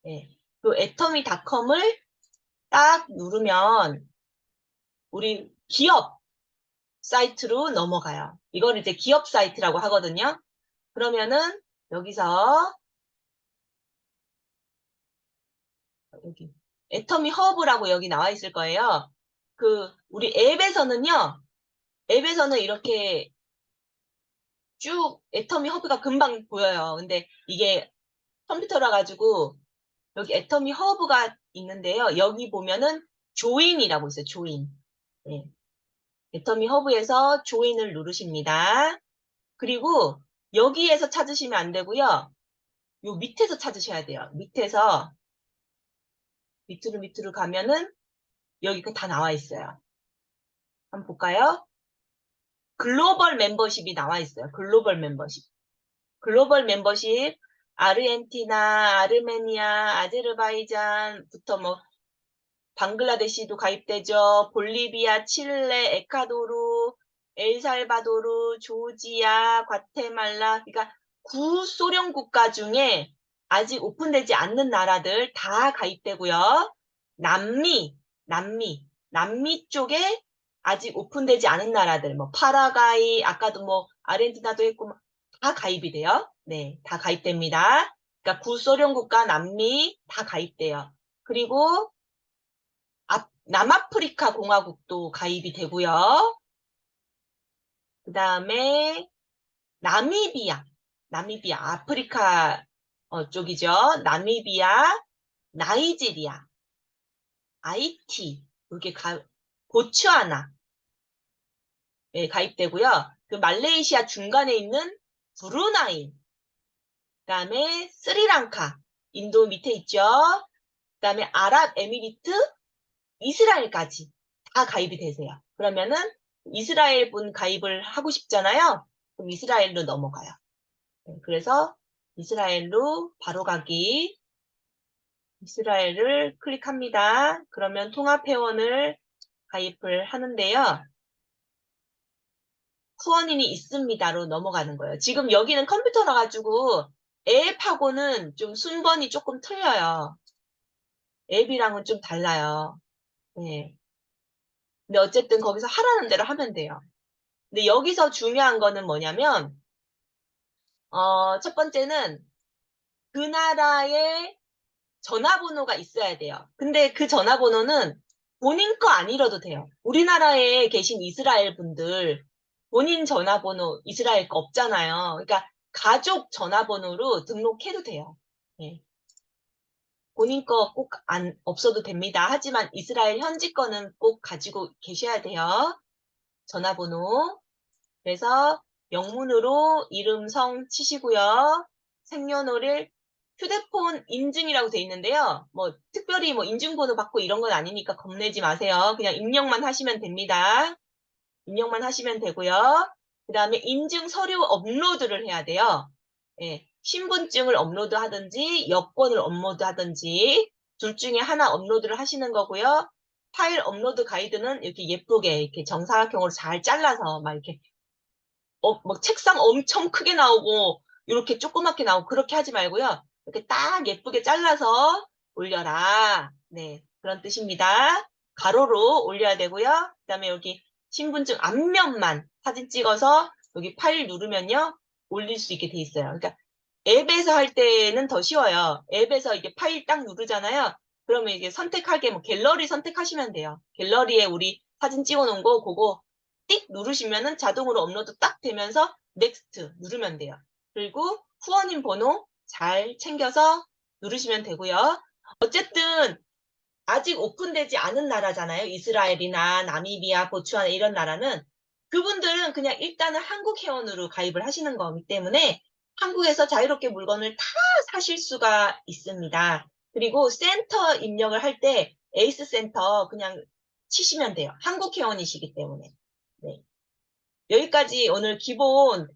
네. 그 애터미닷컴을 딱 누르면 우리 기업 사이트로 넘어가요. 이걸 이제 기업 사이트라고 하거든요. 그러면은 여기서 여기 애터미 허브라고 여기 나와 있을 거예요. 우리 앱에서는 이렇게 쭉 애터미 허브가 금방 보여요. 근데 이게 컴퓨터라 가지고 여기 애터미 허브가 있는데요. 여기 보면은 조인이라고 있어요. 조인. 네. 애터미 허브에서 조인을 누르십니다. 그리고 여기에서 찾으시면 안 되고요. 요 밑에서 찾으셔야 돼요. 밑으로 가면은 여기 다 나와 있어요. 한번 볼까요? 글로벌 멤버십이 나와 있어요. 글로벌 멤버십. 글로벌 멤버십, 아르헨티나, 아르메니아, 아제르바이잔부터 뭐, 방글라데시도 가입되죠. 볼리비아, 칠레, 에콰도르, 엘살바도르, 조지아, 과테말라. 그러니까 구소련 국가 중에 아직 오픈되지 않는 나라들 다 가입되고요. 남미 쪽에 아직 오픈되지 않은 나라들, 뭐 파라과이, 아까도 뭐 아르헨티나도 했고 뭐다 가입이 돼요. 네, 다 가입됩니다. 그러니까 구소련 국가 남미 다 가입돼요. 그리고 남아프리카 공화국도 가입이 되고요. 그 다음에 나미비아, 아프리카 쪽이죠. 나미비아, 나이지리아, 아이티, 이렇게 보츠와나 예, 가입되고요. 그 말레이시아 중간에 있는 브루나이, 그다음에 스리랑카, 인도 밑에 있죠. 그다음에 아랍에미리트, 이스라엘까지 다 가입이 되세요. 그러면은 이스라엘 분 가입을 하고 싶잖아요. 그럼 이스라엘로 넘어가요. 네, 그래서 이스라엘로 바로 가기, 이스라엘을 클릭합니다. 그러면 통합회원을 가입을 하는데요. 후원인이 있습니다로 넘어가는 거예요. 지금 여기는 컴퓨터라 가지고 앱하고는 좀 순번이 조금 틀려요. 앱이랑은 좀 달라요. 네. 근데 어쨌든 거기서 하라는 대로 하면 돼요. 근데 여기서 중요한 거는 뭐냐면, 첫 번째는 그 나라의 전화번호가 있어야 돼요. 근데 그 전화번호는 본인 거 아니라도 돼요. 우리나라에 계신 이스라엘 분들, 본인 전화번호 이스라엘 거 없잖아요. 그러니까 가족 전화번호로 등록해도 돼요. 예. 본인 거 꼭 없어도 됩니다. 하지만 이스라엘 현지 거는 꼭 가지고 계셔야 돼요. 전화번호. 그래서 영문으로 이름, 성 치시고요. 생년월일, 휴대폰 인증이라고 돼 있는데요. 뭐 특별히 뭐 인증번호 받고 이런 건 아니니까 겁내지 마세요. 그냥 입력만 하시면 됩니다. 입력만 하시면 되고요. 그 다음에 인증 서류 업로드를 해야 돼요. 예, 신분증을 업로드 하든지 여권을 업로드 하든지 둘 중에 하나 업로드를 하시는 거고요. 파일 업로드 가이드는 이렇게 예쁘게 이렇게 정사각형으로 잘 잘라서 막 이렇게 막 책상 엄청 크게 나오고 이렇게 조그맣게 나오고 그렇게 하지 말고요. 이렇게 딱 예쁘게 잘라서 올려라. 네, 그런 뜻입니다. 가로로 올려야 되고요. 그다음에 여기 신분증 앞면만 사진 찍어서 여기 파일 누르면요. 올릴 수 있게 돼 있어요. 그러니까 앱에서 할 때는 더 쉬워요. 앱에서 이게 파일 딱 누르잖아요. 그러면 이게 선택하게 뭐 갤러리 선택하시면 돼요. 갤러리에 우리 사진 찍어 놓은 거 그거 띡 누르시면은 자동으로 업로드 딱 되면서 넥스트 누르면 돼요. 그리고 후원인 번호 잘 챙겨서 누르시면 되고요. 어쨌든 아직 오픈되지 않은 나라잖아요. 이스라엘이나 나미비아, 보츠와나 이런 나라는 그분들은 그냥 일단은 한국 회원으로 가입을 하시는 거기 때문에 한국에서 자유롭게 물건을 다 사실 수가 있습니다. 그리고 센터 입력을 할 때 에이스 센터 그냥 치시면 돼요. 한국 회원이시기 때문에. 네. 여기까지 오늘 기본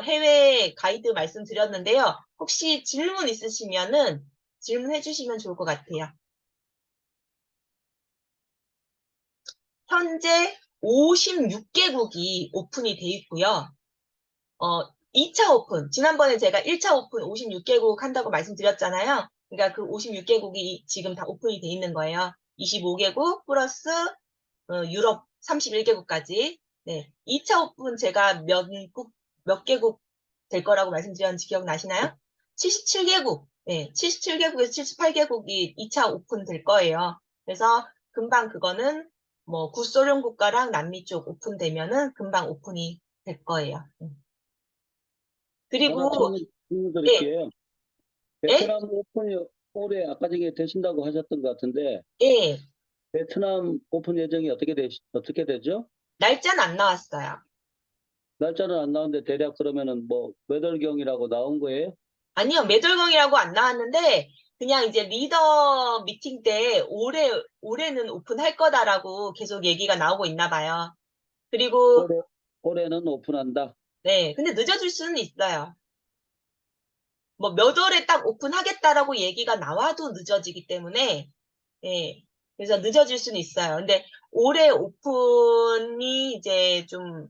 해외 가이드 말씀드렸는데요. 혹시 질문 있으시면은 질문해 주시면 좋을 것 같아요. 현재 56개국이 오픈이 돼 있고요. 2차 오픈, 지난번에 제가 1차 오픈 56개국 한다고 말씀드렸잖아요. 그러니까 그 56개국이 지금 다 오픈이 돼 있는 거예요. 25개국 플러스 유럽 31개국까지. 네. 2차 오픈 제가 몇 개국 될 거라고 말씀드렸는지 기억나시나요? 77개국. 네, 77개국에서 78개국이 2차 오픈 될 거예요. 그래서 금방 그거는 뭐 구소련 국가랑 남미 쪽 오픈되면은 금방 오픈이 될 거예요. 하나 그리고 질문 예, 드릴게요. 예, 베트남 오픈이 올해 아까 전에 되신다고 하셨던 것 같은데, 예. 베트남 오픈 예정이 어떻게 되죠? 날짜는 안 나왔어요. 날짜는 안 나오는데 대략 그러면은 뭐 몇 월경이라고 나온 거예요? 아니요, 매dol경이라고 안 나왔는데, 그냥 이제 리더 미팅 때 올해는 오픈할 거다라고 계속 얘기가 나오고 있나 봐요. 그리고, 올해? 올해는 오픈한다. 네. 근데 늦어질 수는 있어요. 뭐 몇 월에 딱 오픈하겠다라고 얘기가 나와도 늦어지기 때문에, 예. 그래서 늦어질 수는 있어요. 근데 올해 오픈이 이제 좀,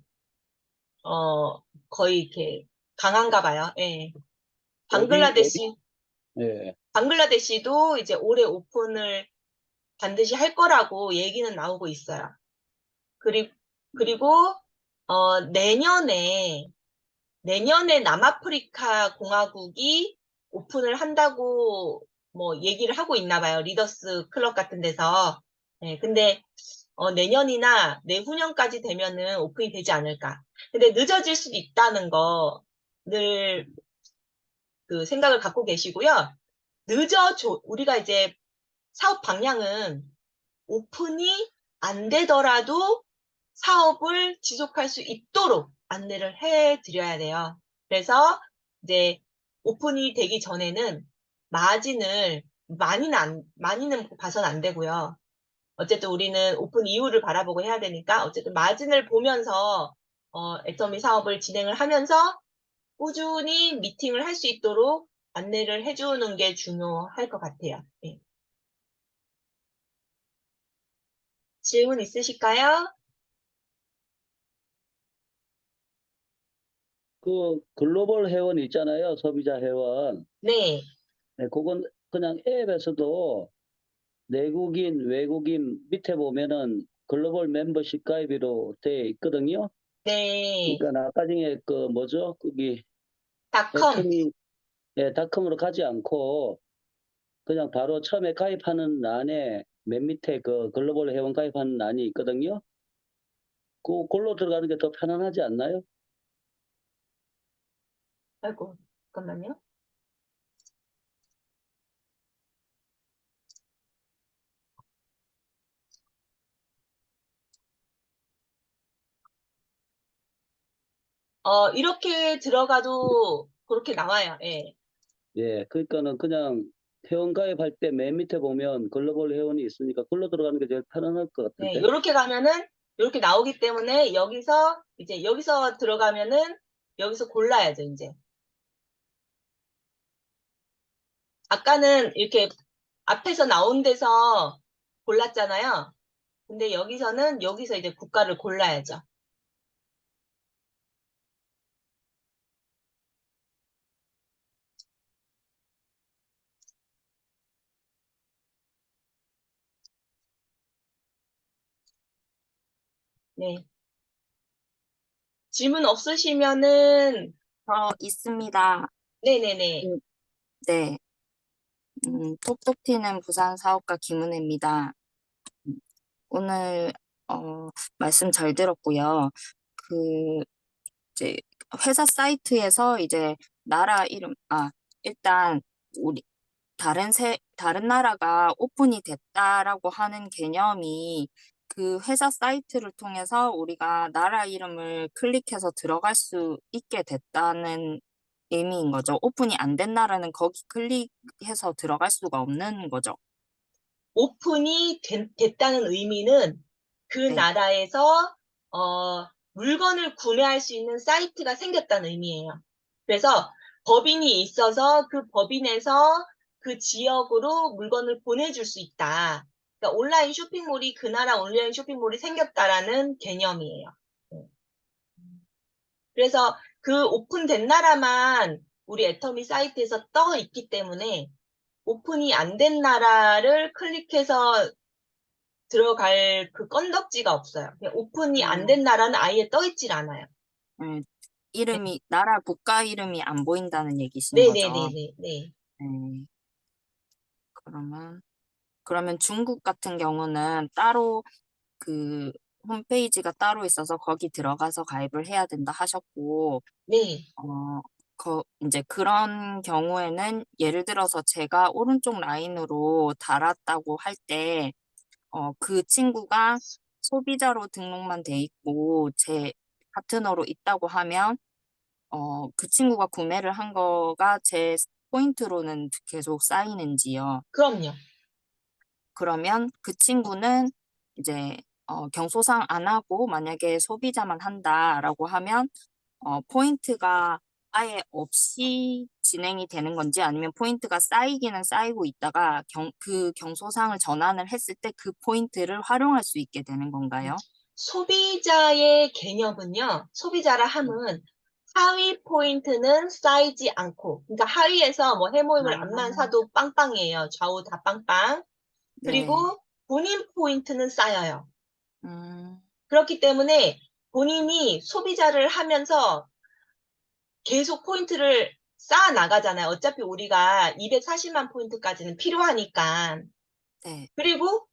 거의 이렇게 강한가 봐요. 예. 오비, 방글라데시, 예. 방글라데시도 이제 올해 오픈을 반드시 할 거라고 얘기는 나오고 있어요. 그리고, 내년에 남아프리카 공화국이 오픈을 한다고 뭐 얘기를 하고 있나 봐요. 리더스 클럽 같은 데서. 네, 근데 내년이나 내후년까지 되면은 오픈이 되지 않을까. 근데 늦어질 수도 있다는 거 늘 그 생각을 갖고 계시고요. 우리가 이제 사업 방향은 오픈이 안 되더라도 사업을 지속할 수 있도록 안내를 해 드려야 돼요. 그래서 이제 오픈이 되기 전에는 마진을 많이는 봐서는 안 되고요. 어쨌든 우리는 오픈 이후를 바라보고 해야 되니까 어쨌든 마진을 보면서 애터미 사업을 진행을 하면서 꾸준히 미팅을 할 수 있도록 안내를 해주는 게 중요할 것 같아요. 네. 질문 있으실까요? 그 글로벌 회원 있잖아요. 소비자 회원. 네, 네, 그건 그냥 앱에서도 내국인, 외국인 밑에 보면은 글로벌 멤버십 가입으로 돼 있거든요. 네. 그러니까 아까 중에 그 뭐죠? 거기 닷컴. 애터미 닷컴으로 가지 않고 그냥 바로 처음에 가입하는欄에 맨 밑에 그 글로벌 회원 가입하는欄이 있거든요. 그걸로 들어가는 게 더 편안하지 않나요? 아이고, 잠깐만요. 이렇게 들어가도 그렇게 나와요. 예. 예, 그러니까는 그냥 회원 가입할 때 맨 밑에 보면 글로벌 회원이 있으니까 그걸로 들어가는 게 제일 편안할 것 네, 같은데. 요렇게 가면은, 요렇게 나오기 때문에 여기서 들어가면은, 여기서 골라야죠, 이제. 아까는 이렇게 앞에서 나온 데서 골랐잖아요. 근데 여기서 이제 국가를 골라야죠. 네. 질문 없으시면은, 있습니다. 네네네. 네. 톡톡 튀는 부산 사업가 김은혜입니다. 오늘, 말씀 잘 들었고요. 그, 이제, 회사 사이트에서 이제, 나라 이름, 일단, 우리, 다른 나라가 오픈이 됐다라고 하는 개념이 그 회사 사이트를 통해서 우리가 나라 이름을 클릭해서 들어갈 수 있게 됐다는 의미인 거죠. 오픈이 안 된 나라는 거기 클릭해서 들어갈 수가 없는 거죠. 오픈이 됐다는 의미는 그 네. 나라에서 물건을 구매할 수 있는 사이트가 생겼다는 의미예요. 그래서 법인이 있어서 그 법인에서 그 지역으로 물건을 보내줄 수 있다. 그러니까 그 나라 온라인 쇼핑몰이 생겼다라는 개념이에요. 그래서 그 오픈된 나라만 우리 애터미 사이트에서 떠 있기 때문에 오픈이 안 된 나라를 클릭해서 들어갈 그 건덕지가 없어요. 그냥 오픈이 안 된 나라는 아예 떠 있질 않아요. 네. 네. 나라 국가 이름이 안 보인다는 얘기신 거죠. 네네네네. 네. 네. 그러면 중국 같은 경우는 따로 그 홈페이지가 따로 있어서 거기 들어가서 가입을 해야 된다 하셨고, 네. 이제 그런 경우에는 예를 들어서 제가 오른쪽 라인으로 달았다고 할 때, 그 친구가 소비자로 등록만 돼 있고, 제 파트너로 있다고 하면, 그 친구가 구매를 한 거가 제 포인트로는 계속 쌓이는지요. 그럼요. 그러면 그 친구는 이제 경소상 안 하고 만약에 소비자만 한다라고 하면 포인트가 아예 없이 진행이 되는 건지 아니면 포인트가 쌓이기는 쌓이고 있다가 그 경소상을 전환을 했을 때 그 포인트를 활용할 수 있게 되는 건가요? 소비자의 개념은요, 소비자라 함은 하위 포인트는 쌓이지 않고, 그러니까 하위에서 뭐 해모임을 암만 아, 사도 빵빵이에요. 좌우 다 빵빵. 네. 그리고 본인 포인트는 쌓여요. 음, 그렇기 때문에 본인이 소비자를 하면서 계속 포인트를 쌓아 나가잖아요. 어차피 우리가 240만 포인트까지는 필요하니까. 네. 그리고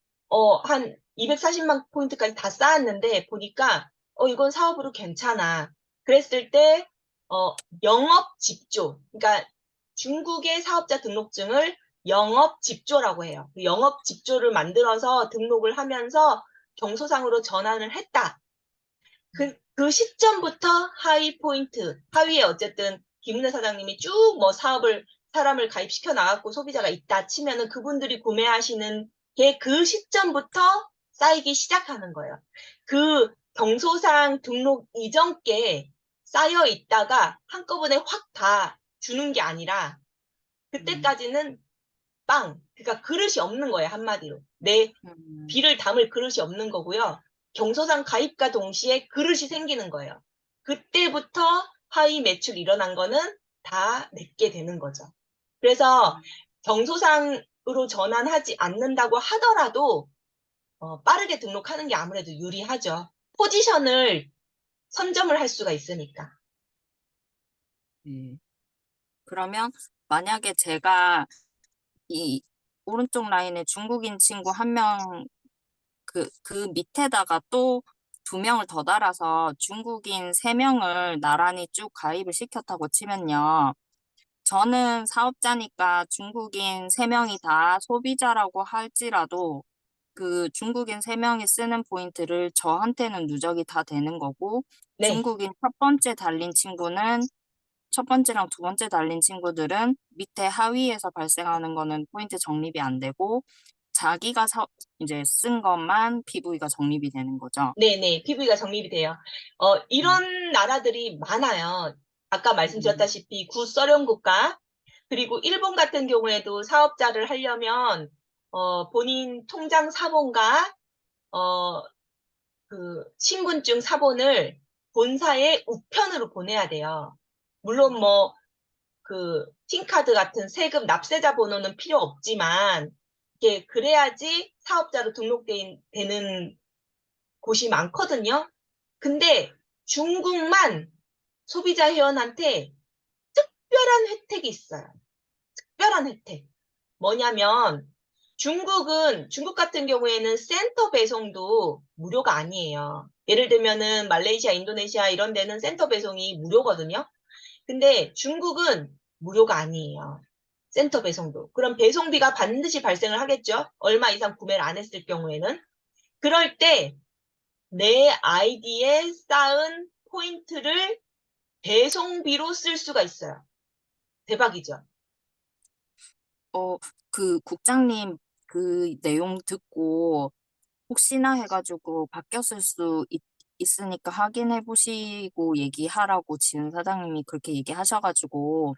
한 240만 포인트까지 다 쌓았는데 보니까 이건 사업으로 괜찮아. 그랬을 때 영업 집조, 그러니까 중국의 사업자 등록증을 영업 집조라고 해요. 그 영업 집조를 만들어서 등록을 하면서 경소상으로 전환을 했다. 그 시점부터 하위 포인트, 하위에 어쨌든 김은혜 사장님이 쭉 뭐 사람을 가입시켜 나갔고 소비자가 있다 치면은 그분들이 구매하시는 게 그 시점부터 쌓이기 시작하는 거예요. 그 경소상 등록 이전께 쌓여 있다가 한꺼번에 확 다 주는 게 아니라 음, 그때까지는 그러니까 그릇이 없는 거예요, 한마디로. 내 음, 비를 담을 그릇이 없는 거고요. 경소상 가입과 동시에 그릇이 생기는 거예요. 그때부터 하위 매출 일어난 거는 다 내게 되는 거죠. 그래서 경소상으로 전환하지 않는다고 하더라도 빠르게 등록하는 게 아무래도 유리하죠. 포지션을 선점을 할 수가 있으니까. 네. 그러면 만약에 제가 이 오른쪽 라인에 중국인 친구 한 명, 그 밑에다가 또 두 명을 더 달아서 중국인 세 명을 나란히 쭉 가입을 시켰다고 치면요. 저는 사업자니까 중국인 세 명이 다 소비자라고 할지라도 그 중국인 세 명이 쓰는 포인트를 저한테는 누적이 다 되는 거고, 네. 중국인 첫 번째랑 두 번째 달린 친구들은 밑에 하위에서 발생하는 거는 포인트 적립이 안 되고, 자기가 이제 쓴 것만 PV가 적립이 되는 거죠. 네네. PV가 정립이 돼요. 음, 이런 나라들이 많아요. 아까 음, 말씀드렸다시피 구소련 국가, 그리고 일본 같은 경우에도 사업자를 하려면, 본인 통장 사본과, 어, 신분증 사본을 본사에 우편으로 보내야 돼요. 물론 뭐, 틴카드 같은 세금 납세자 번호는 필요 없지만, 이게 그래야지 사업자로 등록되는 곳이 많거든요. 근데 중국만 소비자 회원한테 특별한 혜택이 있어요. 특별한 혜택. 뭐냐면 중국 같은 경우에는 센터 배송도 무료가 아니에요. 예를 들면은 말레이시아, 인도네시아 이런 데는 센터 배송이 무료거든요. 근데 중국은 무료가 아니에요. 센터 배송도. 그럼 배송비가 반드시 발생을 하겠죠. 얼마 이상 구매를 안 했을 경우에는. 그럴 때 내 아이디에 쌓은 포인트를 배송비로 쓸 수가 있어요. 대박이죠. 어, 그 국장님 그 내용 듣고 혹시나 해가지고 바뀌었을 수 있으니까 확인해 보시고 얘기하라고 지은 사장님이 그렇게 얘기하셔가지고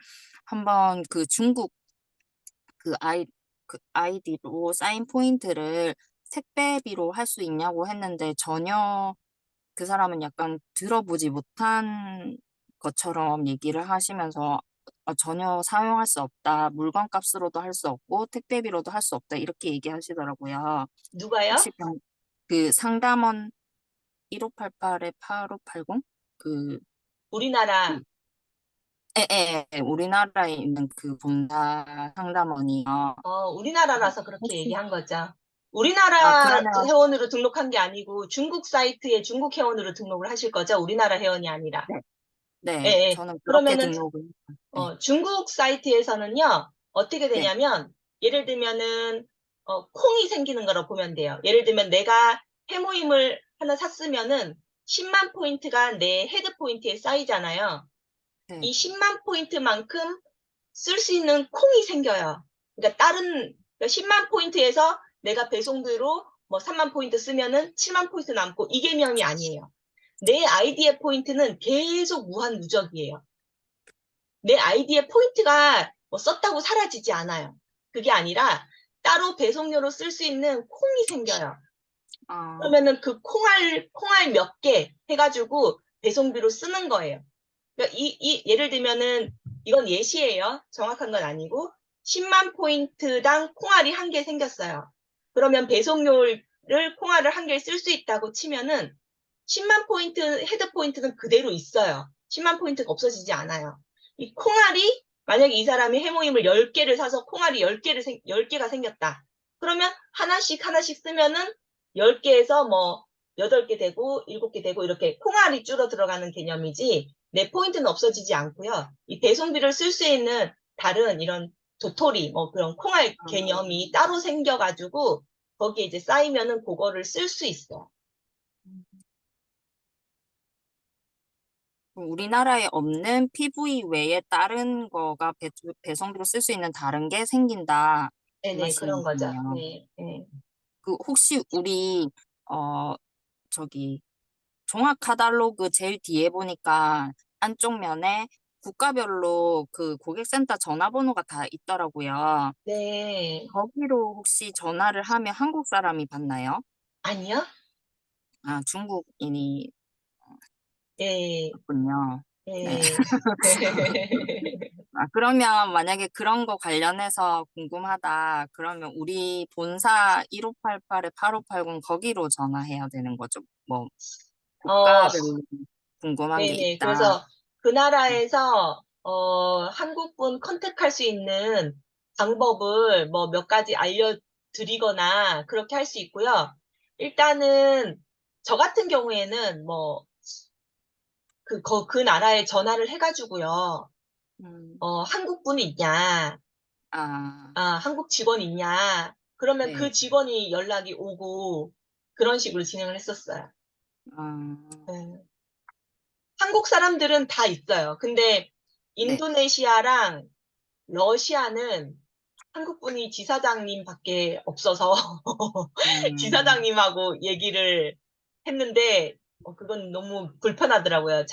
한번 그 중국 그 아이디로 사인 포인트를 택배비로 할 수 있냐고 했는데 전혀 그 사람은 약간 들어보지 못한 것처럼 얘기를 하시면서 전혀 사용할 수 없다. 물건 값으로도 할 수 없고 택배비로도 할 수 없다. 이렇게 얘기하시더라고요. 누가요? 혹시 그 상담원 1588에 8580? 그, 우리나라. 그, 우리나라에 있는 그 본사 상담원이요. 우리나라라서 그렇게 혹시, 얘기한 거죠. 우리나라 그러면, 회원으로 등록한 게 아니고 중국 사이트에 중국 회원으로 등록을 하실 거죠? 우리나라 회원이 아니라. 네, 예, 네, 예. 저는 그렇게 그러면은 등록을, 네, 중국 사이트에서는요, 어떻게 네, 되냐면, 예를 들면은, 콩이 생기는 거라고 보면 돼요. 예를 들면 내가 해모임을 하나 샀으면은 10만 포인트가 내 헤드 포인트에 쌓이잖아요. 네, 이 10만 포인트만큼 쓸 수 있는 콩이 생겨요. 그러니까 그러니까 10만 포인트에서 내가 배송비로 뭐 3만 포인트 쓰면은 7만 포인트 남고 이 개념이 아니에요. 내 아이디의 포인트는 계속 무한 누적이에요. 내 아이디의 포인트가 뭐 썼다고 사라지지 않아요. 그게 아니라 따로 배송료로 쓸 수 있는 콩이 생겨요. 아, 그러면은 그 콩알 몇 개 해가지고 배송비로 쓰는 거예요. 그러니까 예를 들면은 이건 예시예요. 정확한 건 아니고 10만 포인트당 콩알이 한 개 생겼어요. 그러면 배송료를 콩알을 한 개 쓸 수 있다고 치면은 10만 포인트 헤드 포인트는 그대로 있어요. 10만 포인트가 없어지지 않아요. 이 콩알이 만약에 이 사람이 해모임을 10개를 사서 콩알이 10개가 생겼다. 그러면 하나씩 쓰면은 10개에서 뭐 8개 되고 7개 되고 이렇게 콩알이 줄어 들어가는 개념이지 내 포인트는 없어지지 않고요. 이 배송비를 쓸 수 있는 다른 이런 도토리 뭐 그런 콩알 개념이 따로 생겨가지고 거기에 이제 쌓이면은 그거를 쓸 수 있어요. 그럼 우리나라에 없는 PV 외에 다른 거가 배송비로 쓸 수 있는 다른 게 생긴다. 그 네네, 그런 거죠. 말씀이시네요. 네, 네. 그 혹시 우리 어 저기 종합 카탈로그 제일 뒤에 보니까 안쪽 면에 국가별로 그 고객센터 전화번호가 다 있더라고요. 네. 거기로 혹시 전화를 하면 한국 사람이 받나요? 아니요? 아, 중국인이 예, 군요. 네. 예. 아, 그러면 만약에 그런 거 관련해서 궁금하다. 그러면 우리 본사 1588에 8580 거기로 전화해야 되는 거죠. 뭐 어, 국가별로 궁금한 게 네네. 있다. 그래서 그 나라에서, 한국분 컨택할 수 있는 방법을 뭐 몇 가지 알려드리거나 그렇게 할 수 있고요. 일단은 저 같은 경우에는 뭐, 그 나라에 전화를 해가지고요. 음, 한국분이 있냐, 아, 한국 직원 있냐, 그러면 그 네. 직원이 연락이 오고 그런 식으로 진행을 했었어요. 아, 네. 한국 사람들은 다 있어요. 근데 네. 인도네시아랑 러시아는 한국분이 지사장님밖에 없어서 음, 지사장님하고 얘기를 했는데 그건 너무 불편하더라고요. 음,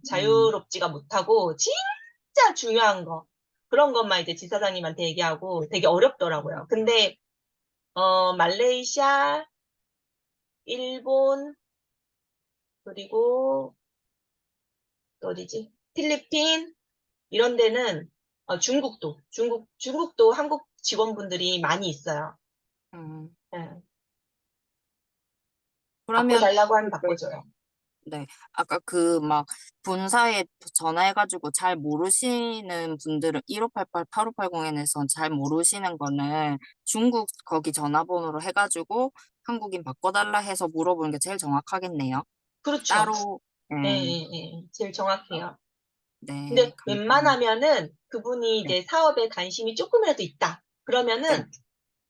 자유롭지가 못하고 진짜 중요한 거 그런 것만 이제 지사장님한테 얘기하고 되게 어렵더라고요. 근데 말레이시아, 일본 그리고 또 어디지? 필리핀 이런 데는 중국도 한국 직원분들이 많이 있어요. 음. 예. 그러면 바꿔달라고 하면 네. 바꿔줘요. 네. 아까 그 막 본사에 전화해가지고 잘 모르시는 분들은 1588, 8580에서 잘 모르시는 거는 중국 거기 전화번호로 해가지고 한국인 바꿔달라 해서 물어보는 게 제일 정확하겠네요. 그렇죠. 따로, 예, 네, 예, 예. 제일 정확해요. 네, 근데 감사합니다. 웬만하면은 그분이 네, 이제 사업에 관심이 조금이라도 있다. 네. 그러면은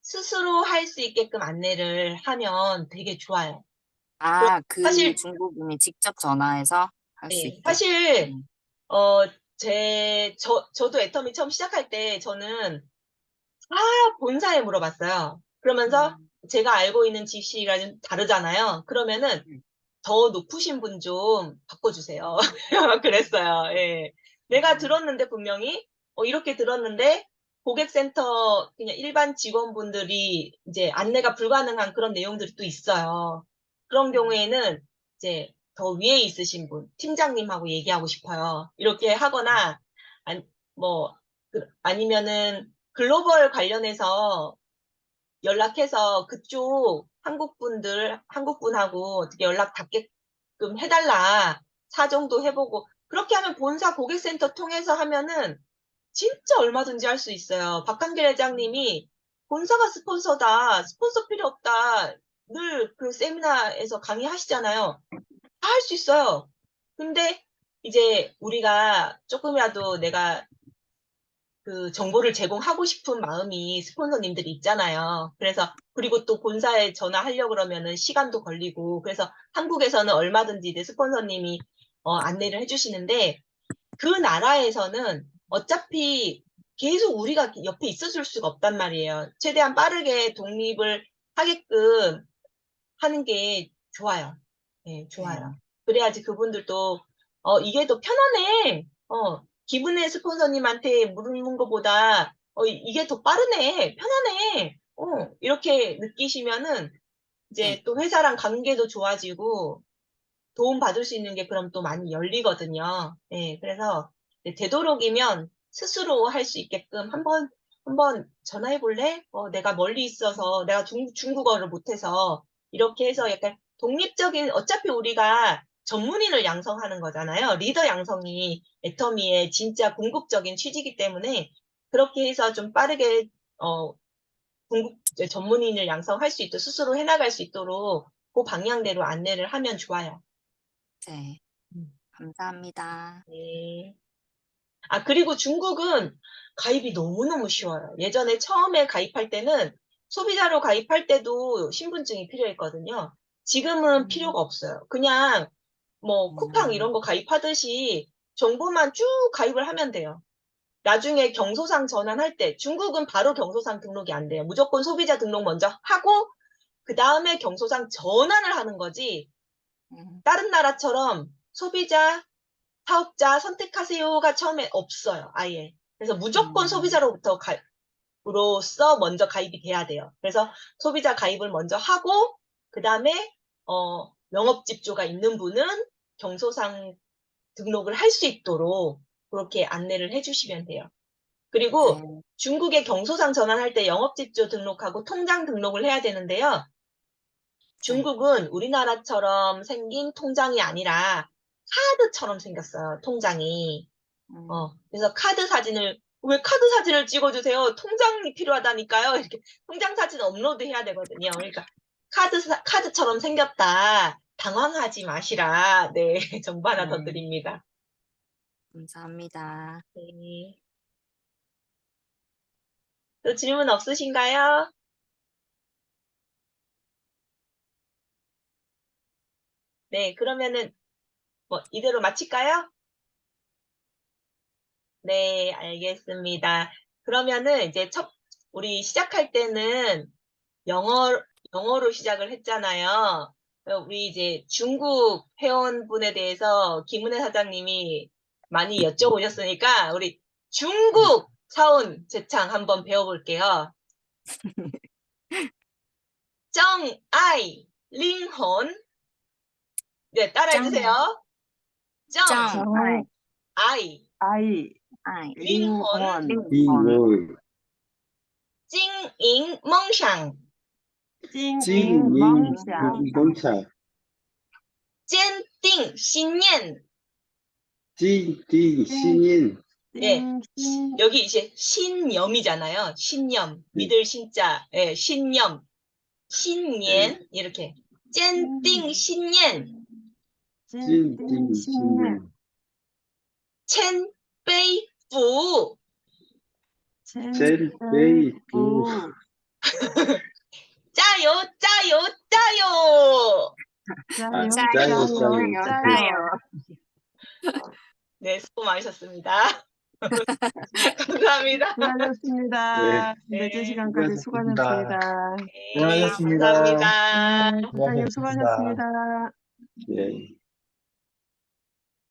스스로 할 수 있게끔 안내를 하면 되게 좋아요. 그럼 아, 그 사실, 중국인이 직접 전화해서 할 수 예, 있게. 사실, 음, 어, 저도 애터미 처음 시작할 때 저는 다 본사에 물어봤어요. 그러면서 음, 제가 알고 있는 지식이랑 좀 다르잖아요. 그러면은 네. 더 높으신 분 좀 바꿔주세요. 그랬어요. 예. 내가 음, 들었는데 분명히 이렇게 들었는데 고객센터 그냥 일반 직원분들이 이제 안내가 불가능한 그런 내용들이 또 있어요. 그런 음, 경우에는 이제 더 위에 있으신 분, 팀장님하고 얘기하고 싶어요. 이렇게 하거나 뭐 아니면은 글로벌 관련해서 연락해서 그쪽 한국분하고 어떻게 연락 닿게끔 해달라. 사정도 해보고. 그렇게 하면 본사 고객센터 통해서 하면은 진짜 얼마든지 할 수 있어요. 박한길 회장님이 본사가 스폰서다. 스폰서 필요 없다. 늘 그 세미나에서 강의하시잖아요. 다 할 수 있어요. 근데 이제 우리가 조금이라도 내가 그 정보를 제공하고 싶은 마음이 스폰서님들이 있잖아요. 그래서 그리고 또 본사에 전화하려고 그러면은 시간도 걸리고 그래서 한국에서는 얼마든지 이제 스폰서님이 안내를 해주시는데 그 나라에서는 어차피 계속 우리가 옆에 있어줄 수가 없단 말이에요. 최대한 빠르게 독립을 하게끔 하는 게 좋아요. 네, 좋아요. 네. 그래야지 그분들도 이게 더 편하네. 기분의 스폰서님한테 물는 것보다 이게 더 빠르네, 편하네. 이렇게 느끼시면은 이제 네. 또 회사랑 관계도 좋아지고 도움 받을 수 있는 게 그럼 또 많이 열리거든요. 예, 그래서 되도록이면 스스로 할 수 있게끔 한번 전화해 볼래? 내가 멀리 있어서 내가 중국어를 못해서 이렇게 해서 약간 독립적인 어차피 우리가 전문인을 양성하는 거잖아요. 리더 양성이 애터미의 진짜 궁극적인 취지이기 때문에 그렇게 해서 좀 빠르게 전문인을 양성할 수 있도록 스스로 해나갈 수 있도록 그 방향대로 안내를 하면 좋아요. 네. 음. 감사합니다. 네. 그리고 중국은 가입이 너무너무 쉬워요. 예전에 처음에 가입할 때는 소비자로 가입할 때도 신분증이 필요했거든요. 지금은 필요가 없어요. 그냥 뭐 쿠팡 이런 거 가입하듯이 정보만 쭉 가입을 하면 돼요. 나중에 경소상 전환할 때 중국은 바로 경소상 등록이 안 돼요. 무조건 소비자 등록 먼저 하고 그다음에 경소상 전환을 하는 거지. 다른 나라처럼 소비자, 사업자 선택하세요가 처음에 없어요. 아예. 그래서 무조건 소비자로부터 로서 먼저 가입이 돼야 돼요. 그래서 소비자 가입을 먼저 하고 그다음에 영업집조가 있는 분은 경소상 등록을 할 수 있도록 그렇게 안내를 해주시면 돼요. 그리고 네. 중국의 경소상 전환할 때 영업집조 등록하고 통장 등록을 해야 되는데요. 중국은 우리나라처럼 생긴 통장이 아니라 카드처럼 생겼어요, 통장이. 그래서 왜 카드 사진을 찍어주세요? 통장이 필요하다니까요. 이렇게 통장 사진 업로드 해야 되거든요. 그러니까 카드처럼 생겼다. 당황하지 마시라. 네, 정보 하나 더 네. 드립니다. 감사합니다. 네. 또 질문 없으신가요? 네, 그러면은 뭐 이대로 마칠까요? 네, 알겠습니다. 그러면은 이제 우리 시작할 때는 영어로 시작을 했잖아요. 우리 이제 중국 회원분에 대해서 김은혜 사장님이 많이 여쭤보셨으니까 우리 중국 사원 제창 한번 배워볼게요. 정아이, 링혼. 네, 따라해주세요. 정, 정아이, 아이, 아이, 링혼, 링혼, 징잉 멍샹, 찡잉, 멍샹, 멍창, 坚定信念. 찡띵, 신인, 예, 찡, 여기 이제 신념이잖아요. 신념, 믿을 신자, 예, 신념, 신년 이렇게. 坚定信念, 찡띵, 찡띵, 신년, 신인, 谦卑服, 첸베이부, 짜요, 짜요, 짜요. 짜요, 짜요, 짜요, 짜요. 짜요. 네, 수고 많으셨습니다. 감사합니다. 수고하셨습니다. 네. 늦은 시간까지 수고하셨습니다. 수고하셨습니다. 네, 수고하셨습니다. 감사합니다. 부장님 수고하셨습니다. 예.